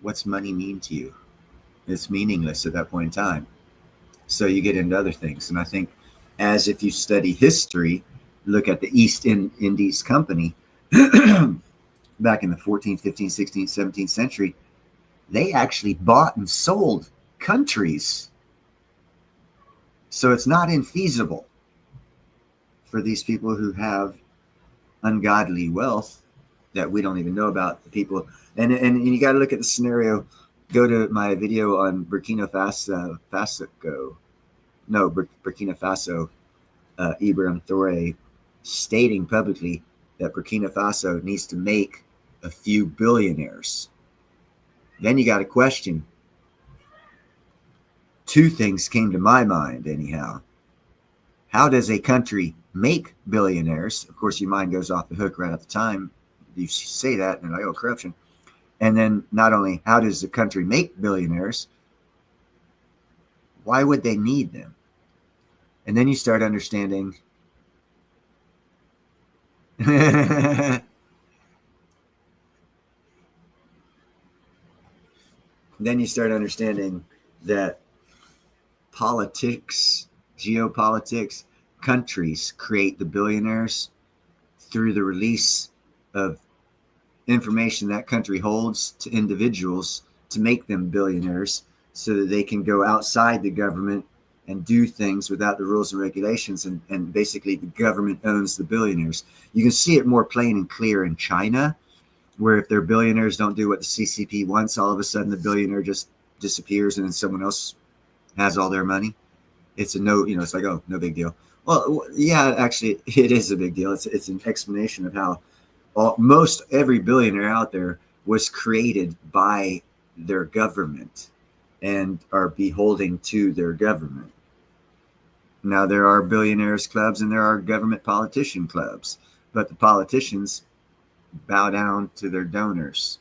what's money mean to you? It's meaningless at that point in time. So you get into other things. And I think as if you study history, look at the East Indies Company back in the 14th, 15th, 16th, 17th century, they actually bought and sold countries. So it's not infeasible for these people who have ungodly wealth that we don't even know about. The people, and you got to look at the scenario. Go to my video on Burkina Faso, Ibrahim Traoré stating publicly that Burkina Faso needs to make a few billionaires. Then you got to question. Two things came to my mind anyhow. How does a country make billionaires? Of course, your mind goes off the hook right at the time you say that, and like, oh, corruption. And then not only how does the country make billionaires, why would they need them? And then you start understanding that politics, geopolitics, countries create the billionaires through the release of information that country holds to individuals to make them billionaires so that they can go outside the government and do things without the rules and regulations. And basically the government owns the billionaires. You can see it more plain and clear in China, where if their billionaires don't do what the CCP wants, all of a sudden the billionaire just disappears and then someone else has all their money. It's it's like, oh, no big deal. Well, yeah, actually it is a big deal. It's an explanation of how most every billionaire out there was created by their government and are beholding to their government. Now, there are billionaires clubs and there are government politician clubs, but the politicians bow down to their donors.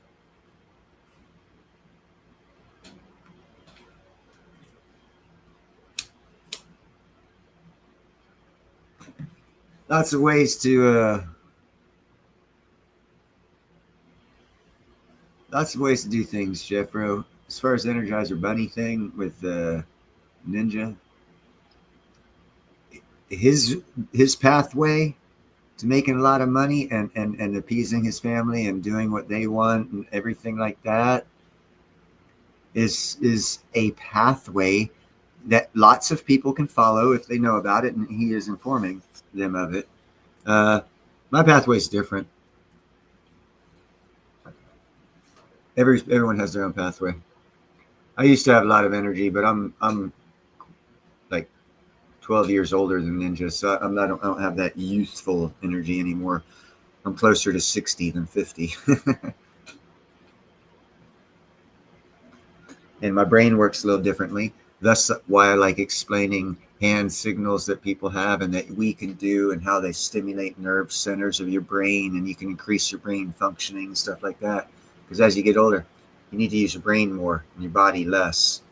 Lots of ways to do things, Jeffro. As far as the Energizer Bunny thing with Ninja, his pathway to making a lot of money and appeasing his family and doing what they want and everything like that is a pathway that lots of people can follow if they know about it, and he is informing them of it. My pathway is different. Everyone has their own pathway. I used to have a lot of energy, but I'm like 12 years older than Ninja, so I don't have that youthful energy anymore. I'm closer to 60 than 50. And my brain works a little differently. That's why I like explaining hand signals that people have and that we can do, and how they stimulate nerve centers of your brain, and you can increase your brain functioning and stuff like that. Because as you get older, you need to use your brain more and your body less,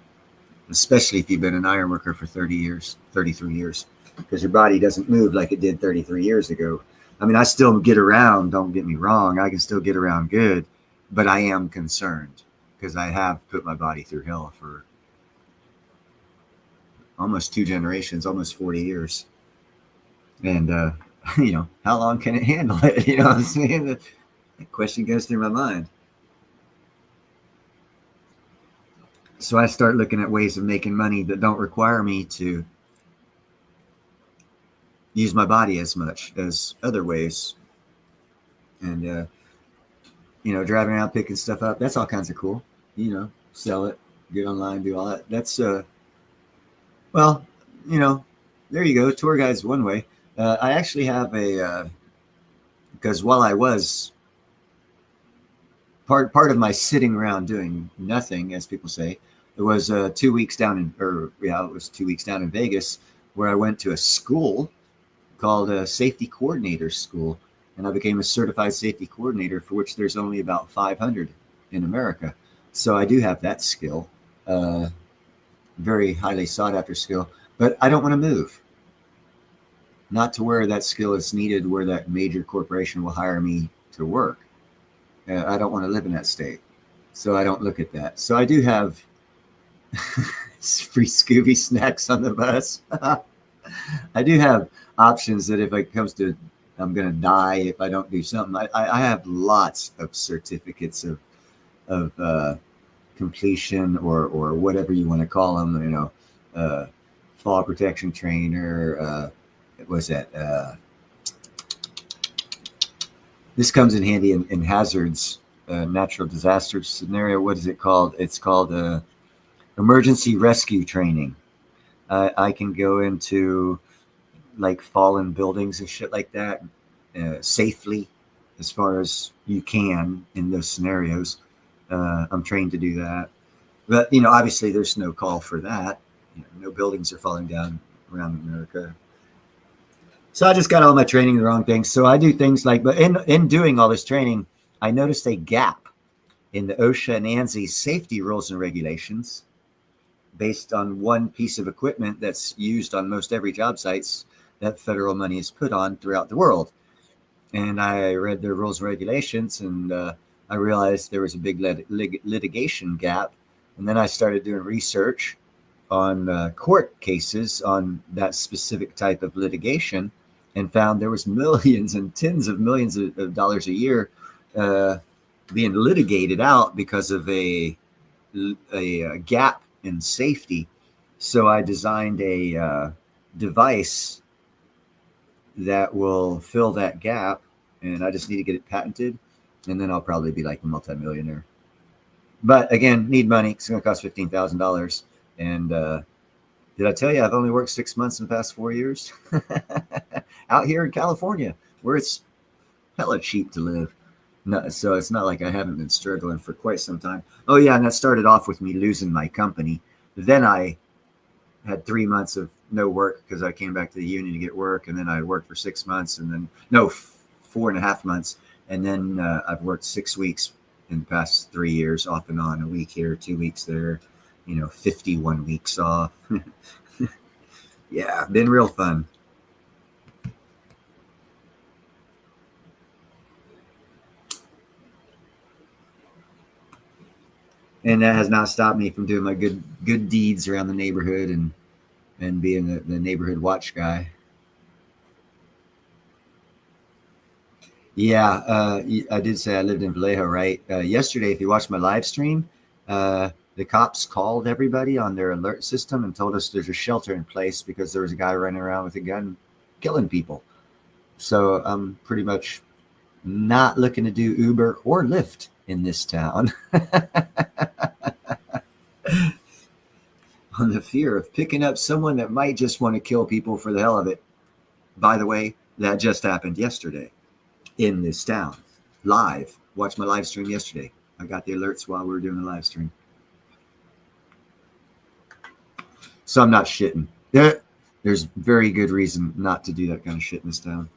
especially if you've been an iron worker for 30 years, 33 years, because your body doesn't move like it did 33 years ago. I mean, I still get around, don't get me wrong. I can still get around good, but I am concerned because I have put my body through hell for almost 2 generations, almost 40 years. And, how long can it handle it? You know what I'm saying? The question goes through my mind. So I start looking at ways of making money that don't require me to use my body as much as other ways. And, driving around, picking stuff up, that's all kinds of cool. Sell it, get online, do all that. That's, there you go. Tour guide's one way. I actually have because while I was part of my sitting around doing nothing, as people say, it was 2 weeks down in Vegas, where I went to a school called a Safety Coordinator School, and I became a certified safety coordinator, for which there's only about 500 in America. So I do have that skill, very highly sought after skill, but I don't want to move. Not to where that skill is needed, where that major corporation will hire me to work. I don't want to live in that state. So I don't look at that. So I do have free Scooby snacks on the bus. I do have options that if it comes to I'm going to die if I don't do something. I have lots of certificates of completion or whatever you want to call them, fall protection trainer. This comes in handy in hazards, natural disaster scenario. What is it called? It's called emergency rescue training. I can go into like fallen buildings and shit like that safely, as far as you can in those scenarios. I'm trained to do that. But, obviously there's no call for that. No buildings are falling down around America. So I just got all my training the wrong things. So I do things like, but in doing all this training, I noticed a gap in the OSHA and ANSI safety rules and regulations based on one piece of equipment that's used on most every job sites that federal money is put on throughout the world. And I read their rules and regulations, and I realized there was a big litigation gap. And then I started doing research on court cases on that specific type of litigation, and found there was millions and tens of millions of dollars a year being litigated out because of a gap in safety. So I designed a device that will fill that gap, and I just need to get it patented, and then I'll probably be like a multimillionaire. But again, need money. It's going to cost $15,000. And did I tell you I've only worked 6 months in the past 4 years out here in California, where it's hella cheap to live. No, so it's not like I haven't been struggling for quite some time. Oh yeah, and that started off with me losing my company. Then I had 3 months of no work because I came back to the union to get work, and then I worked for 6 months, and then 4.5 months, and then I've worked 6 weeks in the past 3 years, off and on, a week here, 2 weeks there. 51 weeks off. Yeah, been real fun. And that has not stopped me from doing my good deeds around the neighborhood and being the neighborhood watch guy. Yeah, I did say I lived in Vallejo, right? Yesterday, if you watched my live stream, the cops called everybody on their alert system and told us there's a shelter in place because there was a guy running around with a gun killing people. So I'm pretty much not looking to do Uber or Lyft in this town on the fear of picking up someone that might just want to kill people for the hell of it. By the way, that just happened yesterday in this town. Live. Watched my live stream yesterday. I got the alerts while we were doing the live stream. So I'm not shitting. There's very good reason not to do that kind of shit in this town.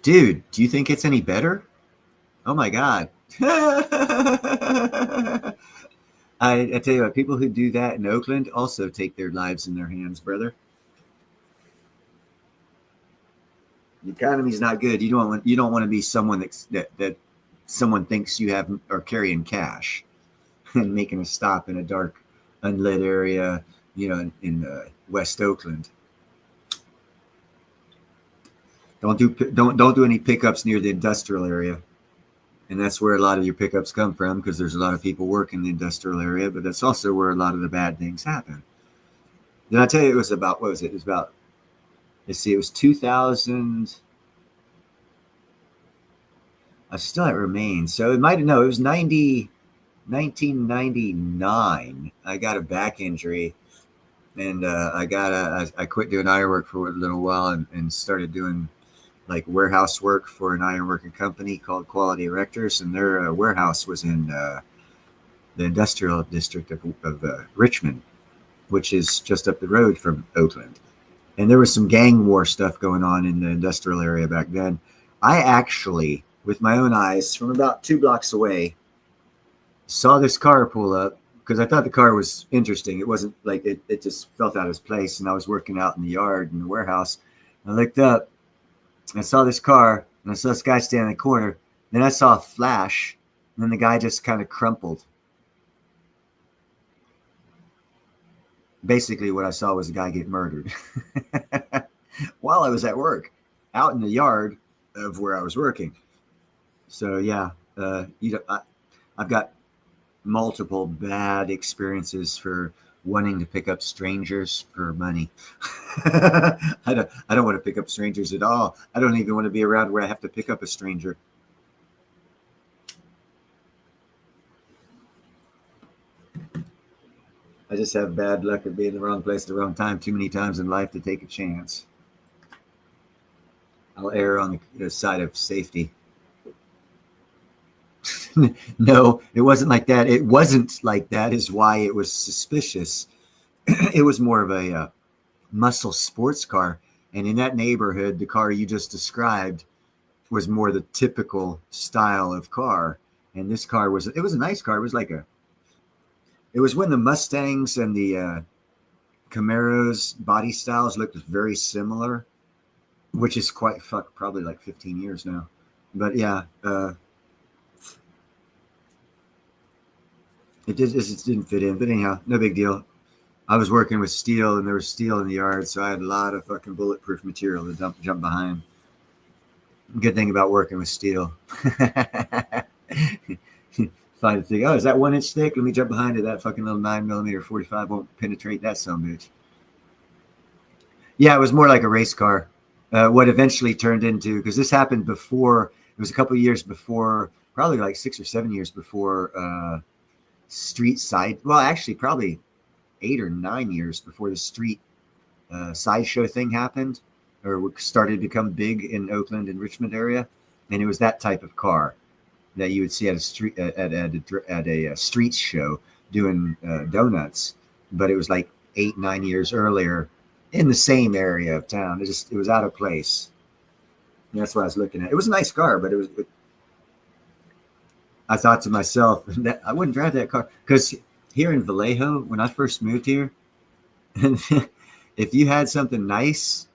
Dude, do you think it's any better? Oh my God. I tell you what, people who do that in Oakland also take their lives in their hands, brother. The economy's not good. You don't want to be someone that someone thinks you have are carrying cash and making a stop in a dark, unlit area, in West Oakland. Don't do any pickups near the industrial area. And that's where a lot of your pickups come from, because there's a lot of people working in the industrial area, but that's also where a lot of the bad things happen. Did I tell you it was about, what was it? It was about, let's see, it was 2000. I still have it remains. So it might, no, it was 1999. I got a back injury, and I quit doing ironwork for a little while and started doing like warehouse work for an ironworking company called Quality Erectors, and their warehouse was in the industrial district of Richmond, which is just up the road from Oakland. And there was some gang war stuff going on in the industrial area back then. I actually, with my own eyes, from about 2 blocks away, saw this car pull up because I thought the car was interesting. It wasn't like it just felt out of its place. And I was working out in the yard in the warehouse. I looked up, I saw this car, and I saw this guy standing in the corner. Then I saw a flash, and then the guy just kind of crumpled. Basically, what I saw was a guy get murdered while I was at work, out in the yard of where I was working. So yeah, I've got multiple bad experiences for wanting to pick up strangers for money. I don't want to pick up strangers at all. I don't even want to be around where I have to pick up a stranger. I just have bad luck of being in the wrong place at the wrong time too many times in life to take a chance. I'll err on the side of safety. No, it wasn't like that. It wasn't like that is why it was suspicious. It was more of a muscle sports car. And in that neighborhood, the car you just described was more the typical style of car. And this car was a nice car. It was when the Mustangs and the Camaros body styles looked very similar, which is probably like 15 years now. But yeah, it didn't fit in. But anyhow, no big deal. I was working with steel, and there was steel in the yard, so I had a lot of fucking bulletproof material to jump behind. Good thing about working with steel. Find a thing. Oh, is that 1 inch thick? Let me jump behind it. That fucking little 9mm 45 won't penetrate that son of a bitch. Yeah, it was more like a race car. What eventually turned into, because this happened before, it was a couple of years before, probably like 6 or 7 years before street side. Well, actually, probably 8 or 9 years before the street sideshow thing happened, or started to become big in Oakland and Richmond area. And it was that type of car that you would see at a street street show doing donuts, but it was like 8-9 years earlier in the same area of town. It was out of place. And that's what I was looking at. It was a nice car, but I thought to myself that I wouldn't drive that car, because here in Vallejo, when I first moved here, if you had something nice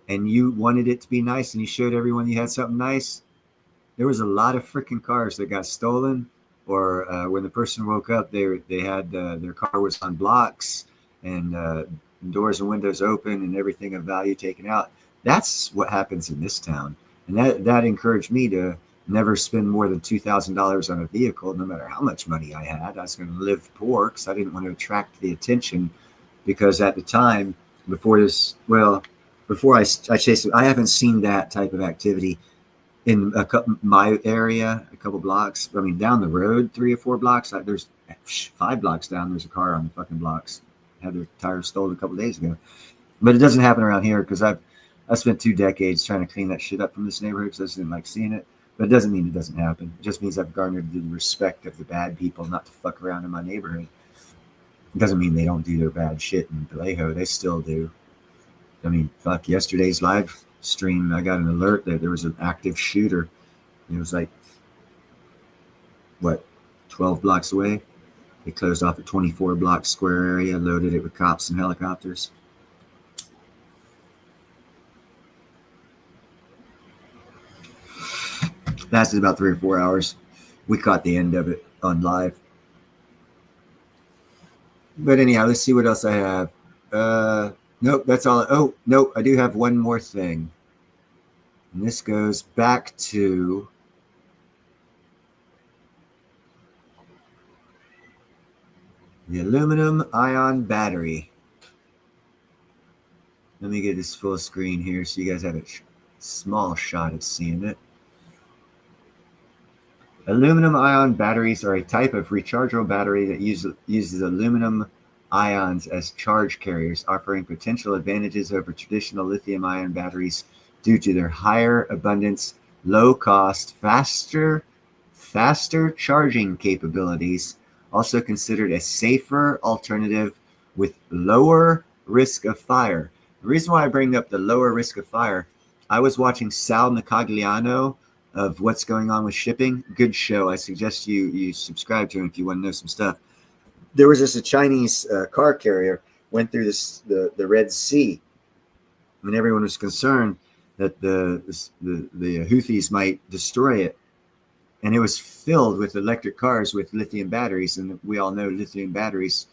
and you wanted it to be nice and you showed everyone you had something nice, there was a lot of freaking cars that got stolen, or when the person woke up, they had their car was on blocks, and doors and windows open and everything of value taken out. That's what happens in this town. And that encouraged me to never spend more than $2,000 on a vehicle, no matter how much money I had. I was going to live poor because I didn't want to attract the attention, because at the time, before I chased it, I haven't seen that type of activity in my area, a couple blocks. I mean, down the road, 3 or 4 blocks, there's 5 blocks down, there's a car on the fucking blocks. Had their tires stolen a couple days ago. But it doesn't happen around here because I spent 2 decades trying to clean that shit up from this neighborhood because I just didn't like seeing it. But it doesn't mean it doesn't happen. It just means I've garnered the respect of the bad people not to fuck around in my neighborhood. It doesn't mean they don't do their bad shit in Vallejo. They still do. I mean, fuck, yesterday's live stream, I got an alert that there was an active shooter. It was like, 12 blocks away. They closed off a 24-block square area, loaded it with cops and helicopters. Lasted about 3 or 4 hours. We caught the end of it on live. But anyhow, let's see what else I have. Nope, that's all. Oh, nope, I do have one more thing. And this goes back to the aluminum ion battery. Let me get this full screen here so you guys have a small shot at seeing it. Aluminum ion batteries are a type of rechargeable battery that uses aluminum ions as charge carriers, offering potential advantages over traditional lithium-ion batteries due to their higher abundance, low cost, faster charging capabilities, also considered a safer alternative with lower risk of fire. The reason why I bring up the lower risk of fire, I was watching Sal Nicogliano of What's Going On with Shipping. Good show. I suggest you subscribe to him if you want to know some stuff. There was just a Chinese car carrier went through the Red Sea, and everyone was concerned that the Houthis might destroy it. And it was filled with electric cars with lithium batteries, and we all know lithium batteries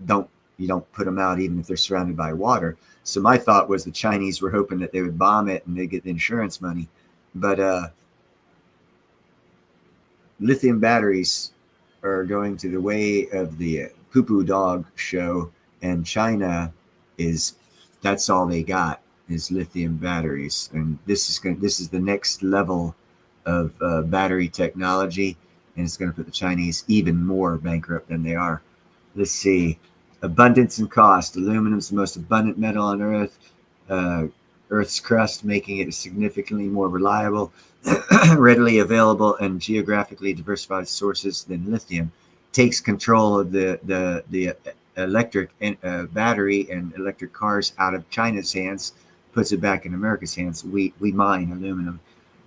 you don't put them out even if they're surrounded by water. So my thought was the Chinese were hoping that they would bomb it and they get the insurance money, but lithium batteries are going to the way of the poo-poo dog show, and China that's all they got is lithium batteries, and this is the next level of battery technology, and it's going to put the Chinese even more bankrupt than they are. Let's see. Abundance and cost. Aluminum is the most abundant metal on Earth. Earth's crust, making it significantly more reliable, readily available, and geographically diversified sources than lithium. Takes control of the electric battery and electric cars out of China's hands, puts it back in America's hands. We mine aluminum.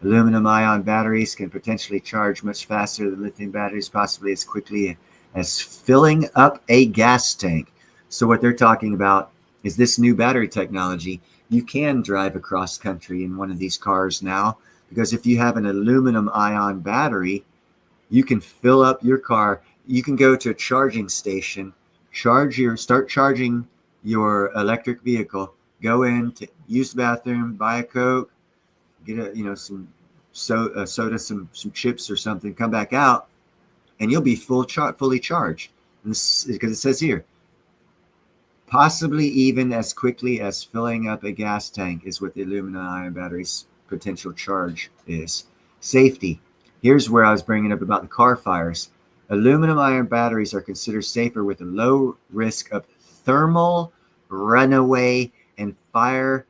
Aluminum ion batteries can potentially charge much faster than lithium batteries, possibly as quickly as filling up a gas tank. So what they're talking about is this new battery technology. You can drive across country in one of these cars now, because if you have an aluminum ion battery, you can fill up your car. You can go to a charging station, start charging your electric vehicle, go in to use the bathroom, buy a Coke, get some soda, some chips or something, come back out, and you'll be fully charged. Because it says here, possibly even as quickly as filling up a gas tank is what the aluminum ion battery's potential charge is. Safety. Here's where I was bringing up about the car fires. Aluminum ion batteries are considered safer with a low risk of thermal runaway and fire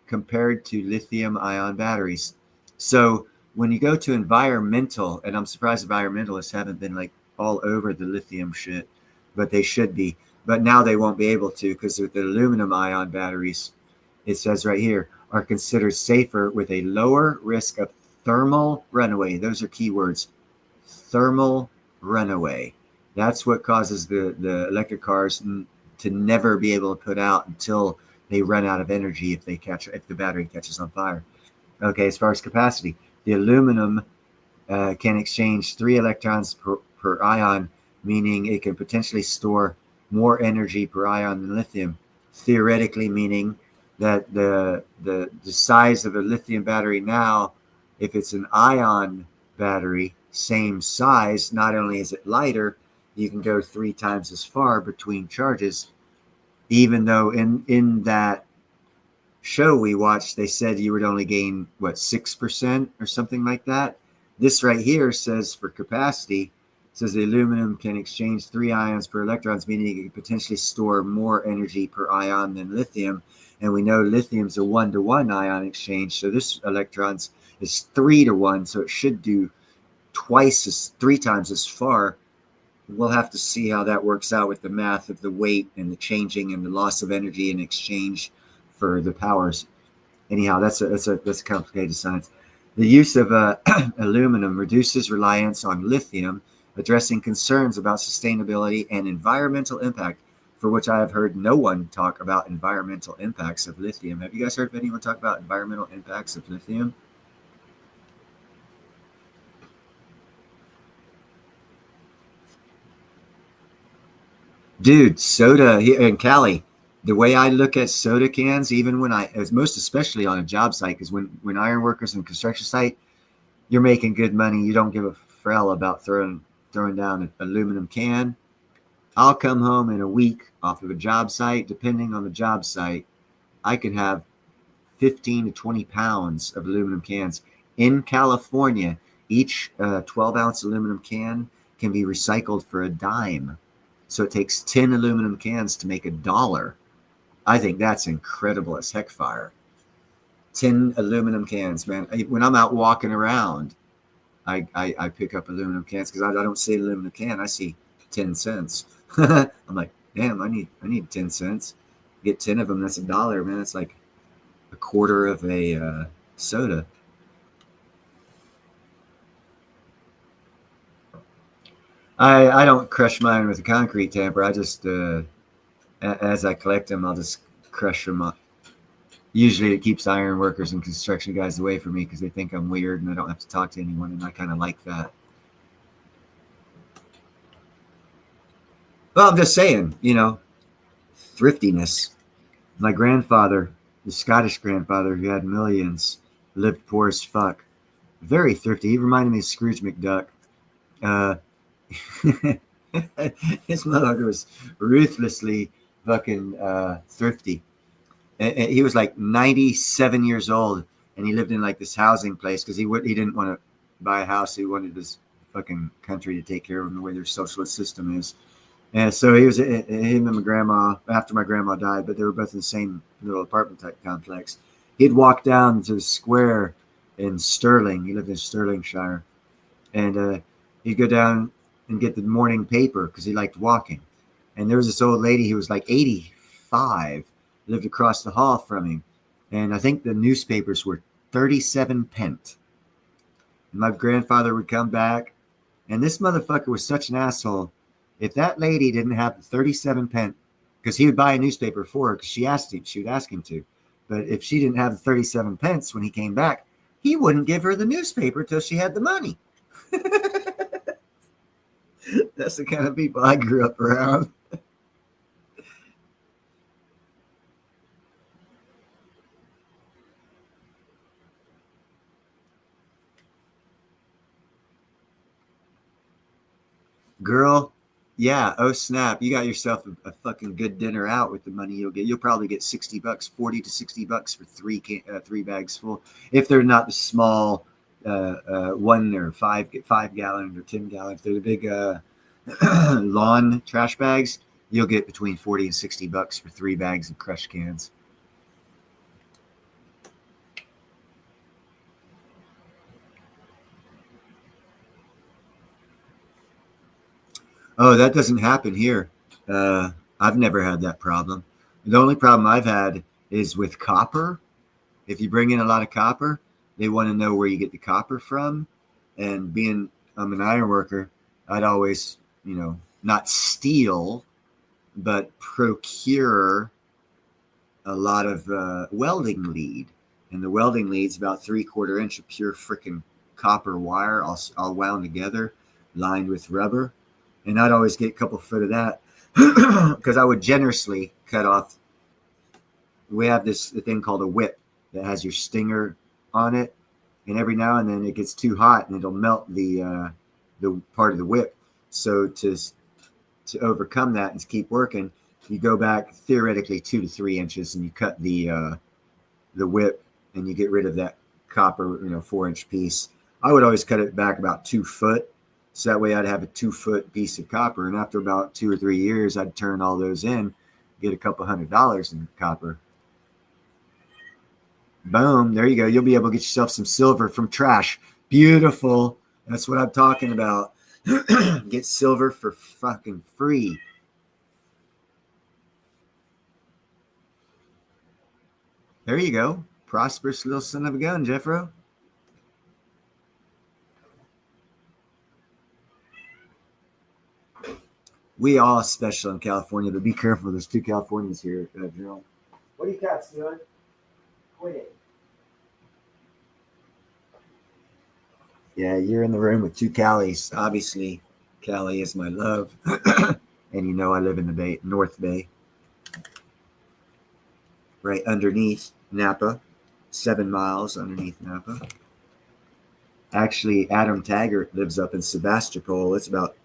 compared to lithium ion batteries. So when you go to environmental, and I'm surprised environmentalists haven't been like all over the lithium shit, but they should be. But now they won't be able to, because with the aluminum ion batteries, it says right here, are considered safer with a lower risk of thermal runaway. Those are keywords. Thermal runaway. That's what causes the electric cars to never be able to put out until they run out of energy if the battery catches on fire. Okay, as far as capacity, the aluminum can exchange 3 electrons per ion, meaning it can potentially store more energy per ion than lithium, theoretically meaning that the size of a lithium battery now, if it's an ion battery, same size, not only is it lighter, you can go 3 times as far between charges, even though in that show we watched, they said you would only gain, what, 6% or something like that. This right here says for capacity, says the aluminum can exchange 3 ions per electrons, meaning it can potentially store more energy per ion than lithium. And we know lithium's a 1-to-1 ion exchange, so this electrons is 3-to-1, so it should do 3 times as far. We'll have to see how that works out with the math of the weight and the changing and the loss of energy in exchange for the powers. Anyhow, that's a complicated science. The use of aluminum reduces reliance on lithium, addressing concerns about sustainability and environmental impact, for which I have heard no one talk about environmental impacts of lithium. Have you guys heard anyone talk about environmental impacts of lithium? Dude, soda here in Cali, the way I look at soda cans, even when most especially on a job site, because when iron workers in construction site, you're making good money. You don't give a frell about throwing down an aluminum can. I'll come home in a week off of a job site. Depending on the job site, I could have 15 to 20 pounds of aluminum cans. In California, each 12-ounce aluminum can can be recycled for a dime. So it takes 10 aluminum cans to make $1. I think that's incredible as heck fire. 10 aluminum cans, man. When I'm out walking around, I pick up aluminum cans because I don't see aluminum can. I see 10 cents. I'm like, damn, I need 10 cents. Get 10 of them. That's $1, man. It's like a quarter of a soda. I don't crush mine with a concrete tamper. I just, as I collect them, I'll just crush them up. Usually it keeps iron workers and construction guys away from me because they think I'm weird and I don't have to talk to anyone, and I kind of like that. Well, I'm just saying, thriftiness. My grandfather, the Scottish grandfather who had millions, lived poor as fuck. Very thrifty. He reminded me of Scrooge McDuck. His mother was ruthlessly fucking thrifty. And he was like 97 years old, and he lived in like this housing place because he didn't want to buy a house. He wanted this fucking country to take care of him the way their socialist system is. And so he was, him and my grandma, after my grandma died, but they were both in the same little apartment type complex. He'd walk down to the square in Stirling. He lived in Stirlingshire. And he'd go down and get the morning paper because he liked walking. And there was this old lady who was like 85, lived across the hall from him. And I think the newspapers were 37 pence. And my grandfather would come back, and this motherfucker was such an asshole. If that lady didn't have the 37 pence, because he would buy a newspaper for her because she would ask him to. But if she didn't have the 37 pence when he came back, he wouldn't give her the newspaper till she had the money. That's the kind of people I grew up around. Girl, yeah, oh snap, you got yourself a fucking good dinner out with the money you'll get. You'll probably get $60, $40 to $60 for three bags full. If they're not the small 1 or 5 gallon or 10 gallon, if they're the big lawn trash bags, you'll get between $40 and $60 for 3 bags of crushed cans. Oh, that doesn't happen here. I've never had that problem. The only problem I've had is with copper. If you bring in a lot of copper, they want to know where you get the copper from. And being I'm an iron worker, I'd always, not steal, but procure a lot of welding lead. And the welding lead's about 3/4 inch of pure freaking copper wire, all wound together, lined with rubber. And I'd always get a couple foot of that because I would generously cut off. We have this thing called a whip that has your stinger on it, and every now and then it gets too hot and it'll melt the part of the whip. So to overcome that and to keep working, you go back theoretically 2 to 3 inches and you cut the whip and you get rid of that copper 4-inch piece. I would always cut it back about 2 foot, so that way I'd have a 2-foot piece of copper, and after about 2 or 3 years I'd turn all those in, get a couple $100 in copper. Boom, there you go. You'll be able to get yourself some silver from trash. Beautiful. That's what I'm talking about. Get silver for fucking free. There you go. Prosperous little son of a gun, Jeffro. We all special in California, but be careful. There's 2 Californians here, General. What are you cats doing? Quit. Yeah, you're in the room with 2 Callies. Obviously, Cali is my love. And I live in the North Bay. Right underneath Napa. 7 miles underneath Napa. Actually, Adam Taggart lives up in Sebastopol. It's about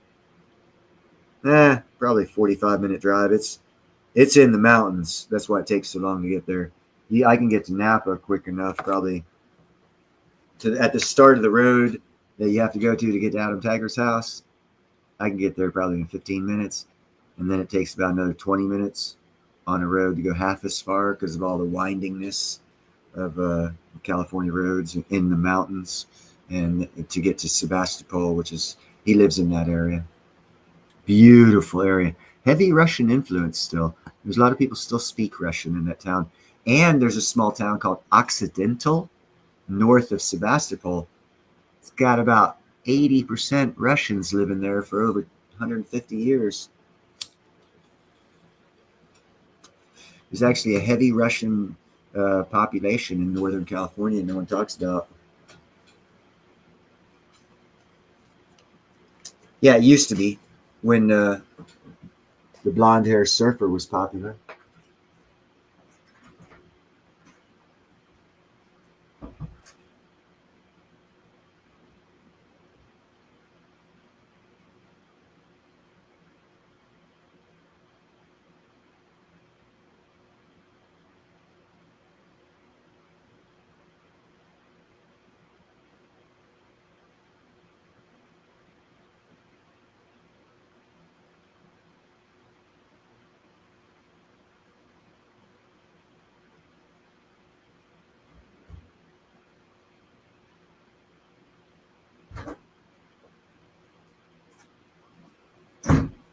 probably 45-minute drive. It's in the mountains. That's why it takes so long to get there. Yeah, I can get to Napa quick enough, probably at the start of the road that you have to go to get to Adam Taggart's house. I can get there probably in 15 minutes, and then it takes about another 20 minutes on a road to go half as far because of all the windingness of California roads in the mountains, and to get to Sebastopol, he lives in that area. Beautiful area. Heavy Russian influence still. There's a lot of people still speak Russian in that town. And there's a small town called Occidental, north of Sebastopol. It's got about 80% Russians living there for over 150 years. There's actually a heavy Russian population in Northern California no one talks about. Yeah, it used to be when the blonde hair surfer was popular.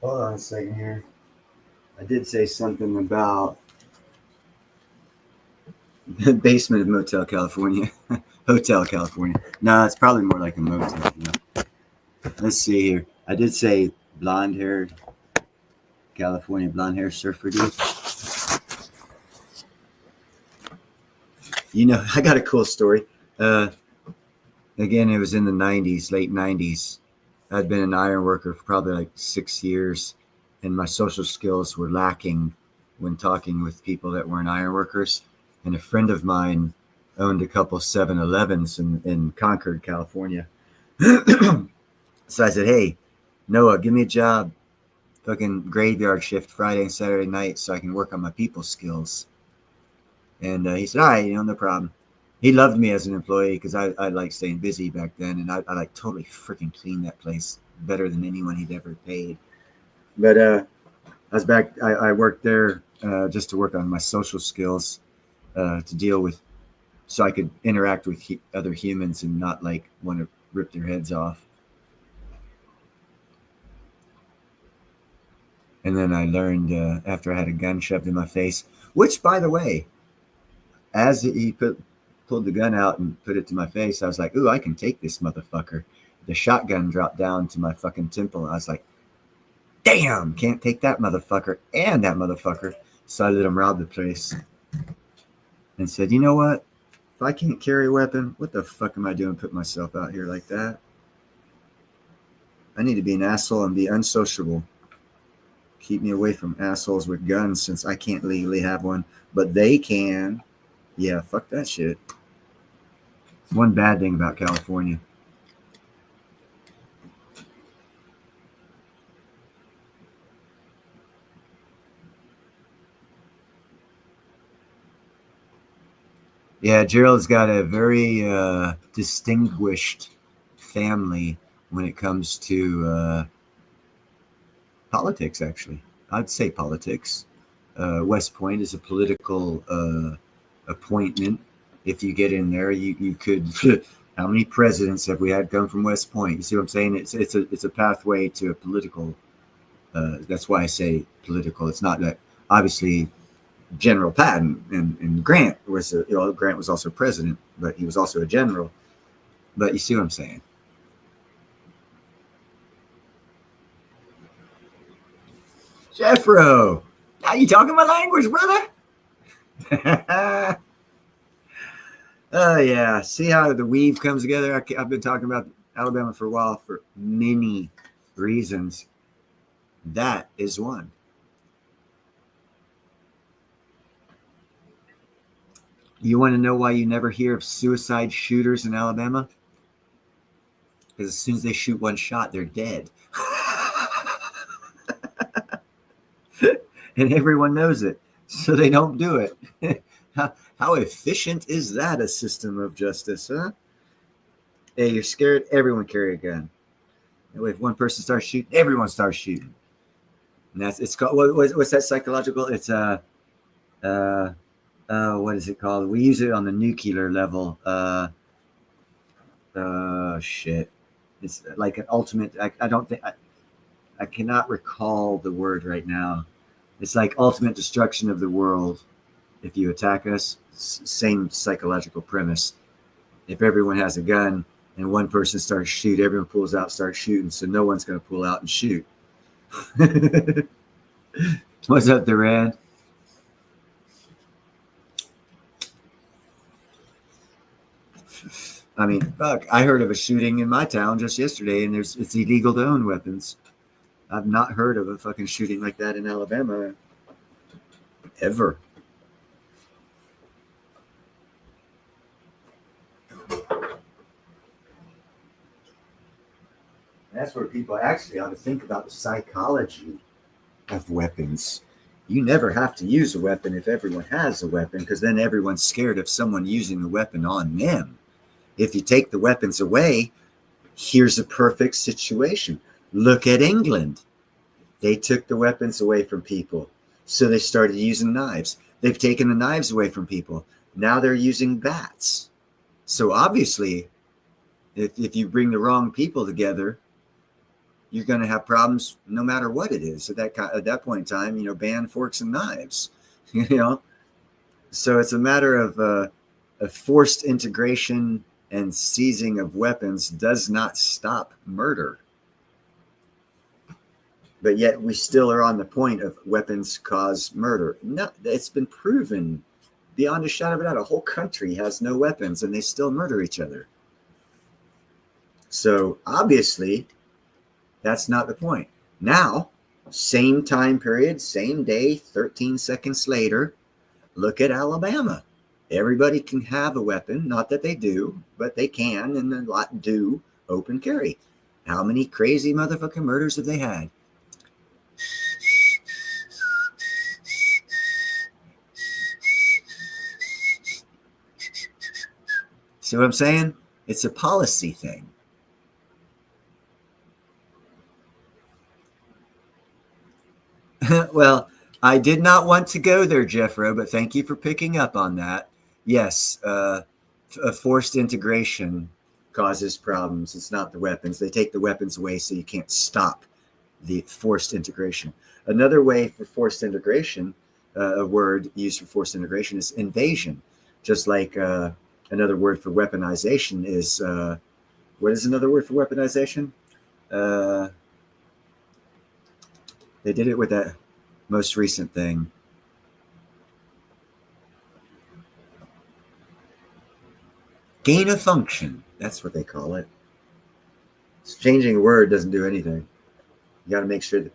Hold on a second here. I did say something about the basement of Motel California. Hotel California. No, it's probably more like a motel. Let's see here. I did say blonde-haired California blonde-haired surfer dude. I got a cool story. Again, it was in the 90s, late 90s. I'd been an iron worker for probably like 6 years, and my social skills were lacking when talking with people that weren't iron workers. And a friend of mine owned a couple 7-Elevens in Concord, California. So I said, hey, Noah, give me a job, fucking graveyard shift Friday and Saturday night so I can work on my people skills. And he said, all right, no problem. He loved me as an employee because I liked staying busy back then, and I like totally freaking cleaned that place better than anyone he'd ever paid. But I worked there just to work on my social skills to deal with, so I could interact with other humans and not like want to rip their heads off. And then I learned after I had a gun shoved in my face, which, by the way, as he pulled the gun out and put it to my face, I was like, ooh, I can take this motherfucker. The shotgun dropped down to my fucking temple. I was like, damn, can't take that motherfucker and that motherfucker. So I let him rob the place and said, you know what? If I can't carry a weapon, what the fuck am I doing putting myself out here like that? I need to be an asshole and be unsociable. Keep me away from assholes with guns since I can't legally have one, but they can. Yeah, fuck that shit. One bad thing about California. Yeah, Gerald's got a very distinguished family when it comes to politics, actually. I'd say politics. West Point is a political appointment. If you get in there, you could. How many presidents have we had come from West Point? You see what I'm saying? It's a pathway to a political. That's why I say political. It's not that obviously General Patton and Grant was Grant was also president, but he was also a general. But you see what I'm saying? Jeffro, now you talking my language, brother? Oh yeah, see how the weave comes together. I've been talking about Alabama for a while for many reasons. That is one. You want to know why you never hear of suicide shooters in Alabama? Because as soon as they shoot one shot, they're dead. And everyone knows it, so they don't do it. How efficient is that a system of justice, huh? Hey, you're scared? Everyone carry a gun. And if one person starts shooting, everyone starts shooting. And it's called, what's that psychological? It's what is it called? We use it on the nuclear level. Shit. It's like an ultimate. I don't think I cannot recall the word right now. It's like ultimate destruction of the world. If you attack us, same psychological premise. If everyone has a gun and one person starts shooting, everyone pulls out, starts shooting, so no one's going to pull out and shoot. What's up, Durand? I mean, fuck, I heard of a shooting in my town just yesterday, and it's illegal to own weapons. I've not heard of a fucking shooting like that in Alabama ever. That's where people actually ought to think about the psychology of weapons. You never have to use a weapon if everyone has a weapon, because then everyone's scared of someone using the weapon on them. If you take the weapons away, here's a perfect situation. Look at England. They took the weapons away from people, so they started using knives. They've taken the knives away from people. Now they're using bats. So obviously, if you bring the wrong people together, you're going to have problems no matter what it is. At that point in time, ban forks and knives. So it's a matter of forced integration, and seizing of weapons does not stop murder. But yet we still are on the point of weapons cause murder. No, it's been proven beyond a shadow of a doubt. A whole country has no weapons and they still murder each other. So obviously, that's not the point. Now, same time period, same day, 13 seconds later, look at Alabama. Everybody can have a weapon. Not that they do, but they can, and a lot do open carry. How many crazy motherfucking murders have they had? See what I'm saying? It's a policy thing. Well, I did not want to go there, Jeffro, but thank you for picking up on that. Yes, a forced integration causes problems. It's not the weapons. They take the weapons away so you can't stop the forced integration. Another way for forced integration, a word used for forced integration is invasion. Just like another word for weaponization is, what is another word for weaponization? They did it with that most recent thing. Gain of function. That's what they call it. Changing a word doesn't do anything. You got to make sure that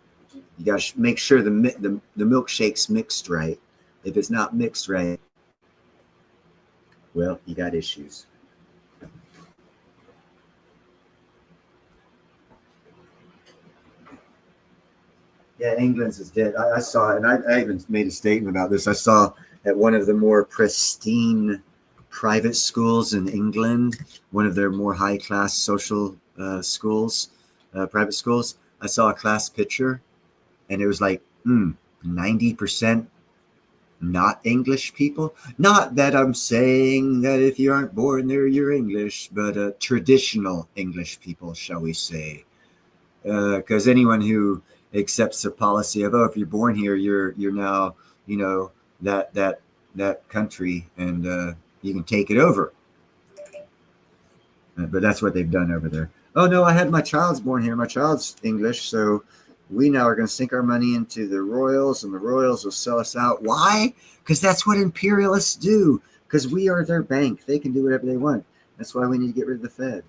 You got to make sure the milkshake's mixed right. If it's not mixed right, well, you got issues. Yeah, England's is dead. I saw it, and I even made a statement about this. I saw at one of the more pristine private schools in England, one of their more high-class social schools, private schools, I saw a class picture, and it was like 90% not English people. Not that I'm saying that if you aren't born there, you're English, but traditional English people, shall we say. Because anyone who accepts the policy of, oh, if you're born here, you're now, you know, that country, and you can take it over. But that's what they've done over there. Oh no, I had my child's born here. My child's English, so we now are going to sink our money into the royals, and the royals will sell us out. Why? Because that's what imperialists do. Because we are their bank. They can do whatever they want. That's why we need to get rid of the Fed.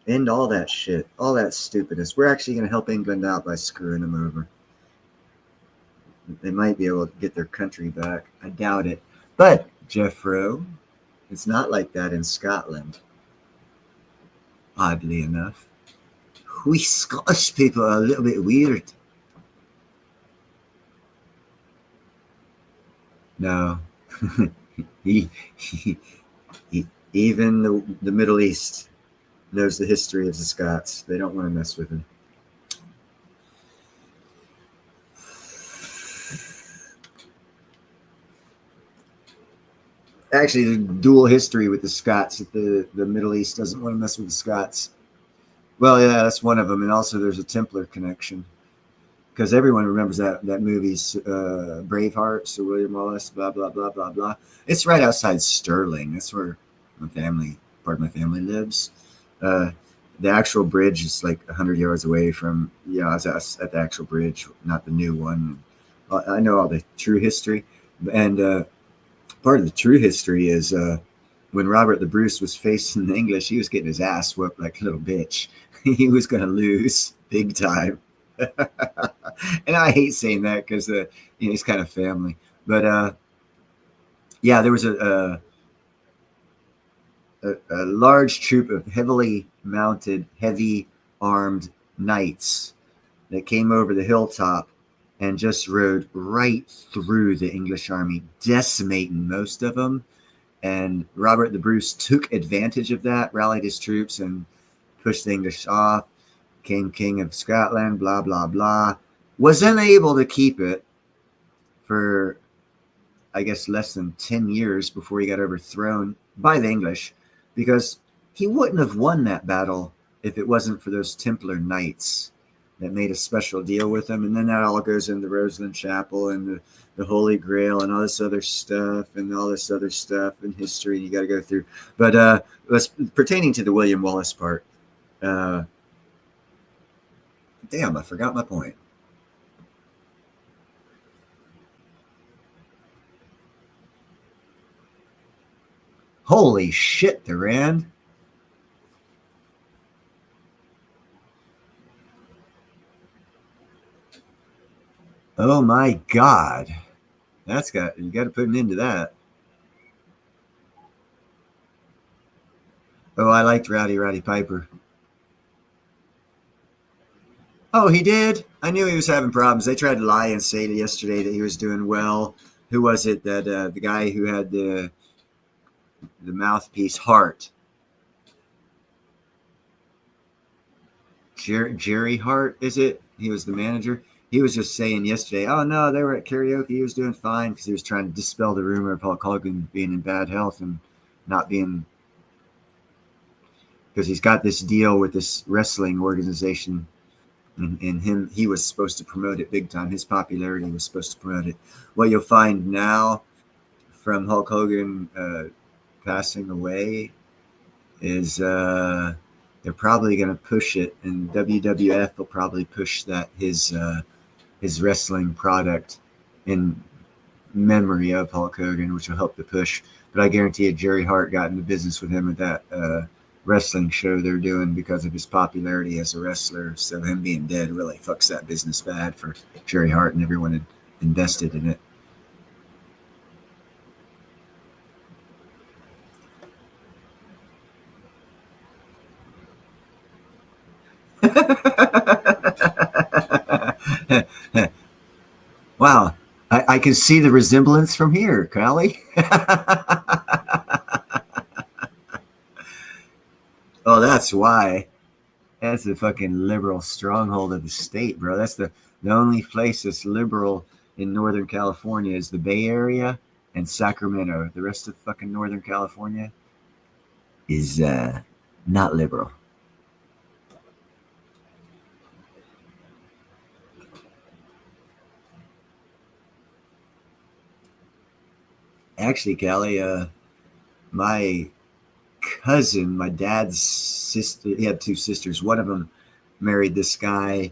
End all that shit, all that stupidness. We're actually going to help England out by screwing them over. They might be able to get their country back. I doubt it. But, Jeffro, it's not like that in Scotland. Oddly enough. We Scottish people are a little bit weird. No. Even the Middle East knows the history of the Scots. They don't want to mess with him. Actually, the dual history with the Scots. The Middle East doesn't want to mess with the Scots. Well, yeah, that's one of them. And also there's a Templar connection. Because everyone remembers that movie's Braveheart, Sir William Wallace, blah, blah, blah, blah, blah. It's right outside Stirling. That's where part of my family lives. The actual bridge is like 100 yards away from, I was at the actual bridge, not the new one. I know all the true history. And part of the true history is when Robert the Bruce was facing the English, he was getting his ass whooped like a little bitch. He was going to lose big time. And I hate saying that because he's kind of family. But yeah, there was a large troop of heavily mounted, heavy armed knights that came over the hilltop and just rode right through the English army, decimating most of them. And Robert the Bruce took advantage of that, rallied his troops, and pushed the English off, became king of Scotland, blah, blah, blah. Was unable to keep it for, I guess, less than 10 years before he got overthrown by the English, because he wouldn't have won that battle if it wasn't for those Templar knights that made a special deal with him. And then that all goes into Roseland Chapel and the Holy Grail and all this other stuff and history you got to go through. But pertaining to the William Wallace part, damn, I forgot my point. Holy shit, Durand. Oh my God. You got to put an end to that. Oh, I liked Rowdy Piper. Oh, he did? I knew he was having problems. They tried to lie and say yesterday that he was doing well. Who was it? That the guy who had the mouthpiece, Hart. Jerry Hart, is it? He was the manager. He was just saying yesterday, oh no, they were at karaoke. He was doing fine because he was trying to dispel the rumor of Hulk Hogan being in bad health and not being, because he's got this deal with this wrestling organization, and he was supposed to promote it big time. His popularity was supposed to promote it. What you'll find now from Hulk Hogan passing away is they're probably going to push it, and WWF will probably push that his wrestling product in memory of Hulk Hogan, which will help the push. But I guarantee you Jerry Hart got into business with him at wrestling show they're doing because of his popularity as a wrestler. So him being dead really fucks that business bad for Jerry Hart and everyone invested in it. Wow, I can see the resemblance from here, Callie. Oh, that's why. That's the fucking liberal stronghold of the state, bro. That's the only place that's liberal in Northern California is the Bay Area and Sacramento. The rest of fucking Northern California is not liberal. Actually, Callie, my cousin, my dad's sister, he had two sisters. One of them married this guy.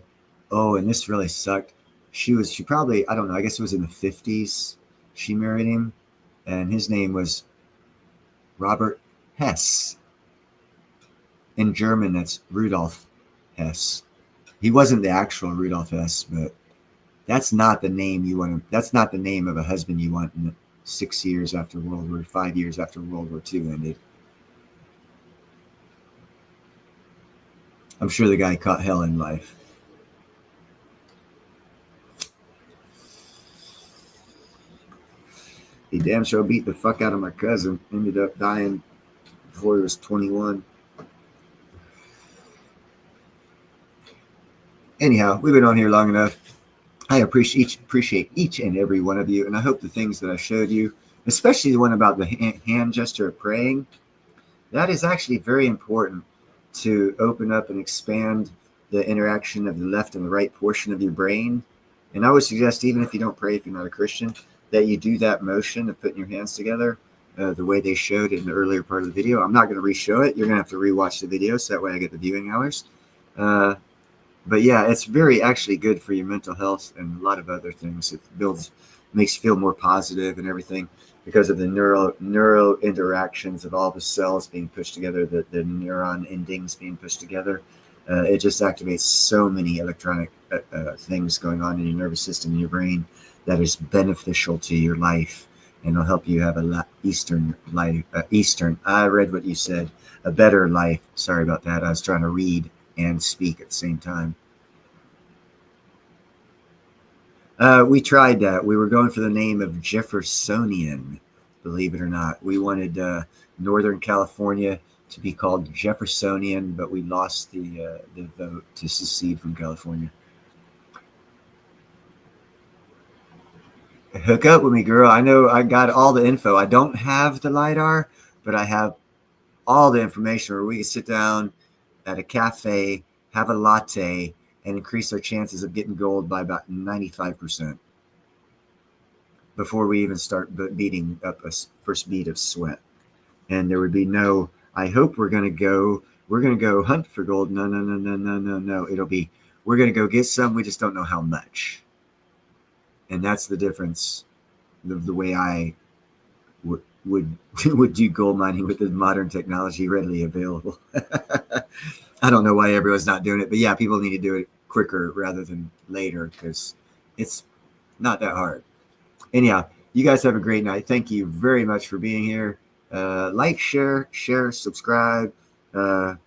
Oh, and this really sucked. She probably, I don't know, I guess it was in the 50s. She married him, and his name was Robert Hess. In German, that's Rudolf Hess. He wasn't the actual Rudolf Hess, but that's not the name you want to, that's not the name of a husband you want in 5 years after World War II ended. I'm sure the guy caught hell in life. He damn sure beat the fuck out of my cousin. Ended up dying before he was 21. Anyhow, we've been on here long enough. I appreciate each and every one of you, and I hope the things that I showed you, especially the one about the hand gesture of praying, that is actually very important to open up and expand the interaction of the left and the right portion of your brain. And I would suggest, even if you don't pray, if you're not a Christian, that you do that motion of putting your hands together the way they showed in the earlier part of the video. I'm not going to re-show it. You're going to have to re-watch the video so that way I get the viewing hours. But yeah, it's very actually good for your mental health and a lot of other things. It makes you feel more positive and everything because of the neuro interactions of all the cells being pushed together, the neuron endings being pushed together. It just activates so many electronic things going on in your nervous system, in your brain, that is beneficial to your life, and it'll help you have a Eastern life. I read what you said, a better life. Sorry about that. I was trying to read and speak at the same time. We tried that. We were going for the name of Jeffersonian, believe it or not. We wanted Northern California to be called Jeffersonian, but we lost the vote to secede from California. Hook up with me, girl. I know I got all the info. I don't have the LiDAR, but I have all the information where we can sit down at a cafe, have a latte, and increase our chances of getting gold by about 95% before we even start beating up a first bead of sweat. And there would be no, I hope we're going to go hunt for gold. No. It'll be, we're going to go get some. We just don't know how much. And that's the difference of the way I would do gold mining with the modern technology readily available. I don't know why everyone's not doing it, but yeah, people need to do it quicker rather than later because it's not that hard. Anyhow, you guys have a great night. Thank you very much for being here. Like, share, subscribe. My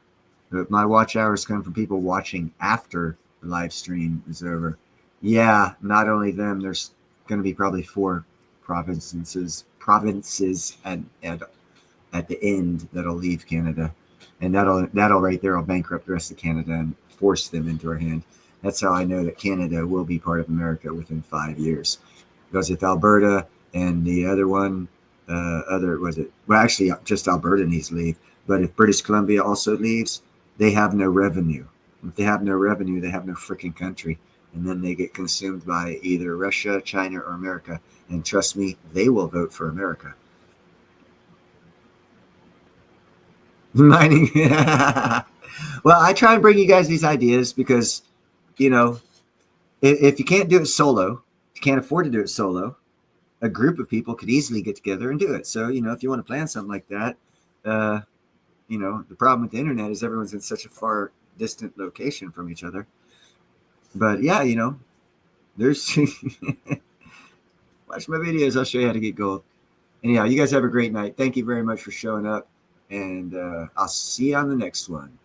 watch hours come from people watching after the live stream is over. Yeah, not only them, there's going to be probably 4 provinces at the end that'll leave Canada. And that'll right there will bankrupt the rest of Canada and force them into our hand. That's how I know that Canada will be part of America within 5 years. Because if Alberta and the other one, actually just Alberta needs to leave. But if British Columbia also leaves, they have no revenue. If they have no revenue, they have no freaking country. And then they get consumed by either Russia, China, or America. And trust me, they will vote for America. Mining. Well, I try and bring you guys these ideas because, you know, if you can't do it solo, if you can't afford to do it solo, a group of people could easily get together and do it. So, you know, if you want to plan something like that, You know, the problem with the internet is everyone's in such a far distant location from each other. But yeah, you know, there's watch my videos. I'll show you how to get gold. Anyhow, you guys have a great night. Thank you very much for showing up, and I'll see you on the next one.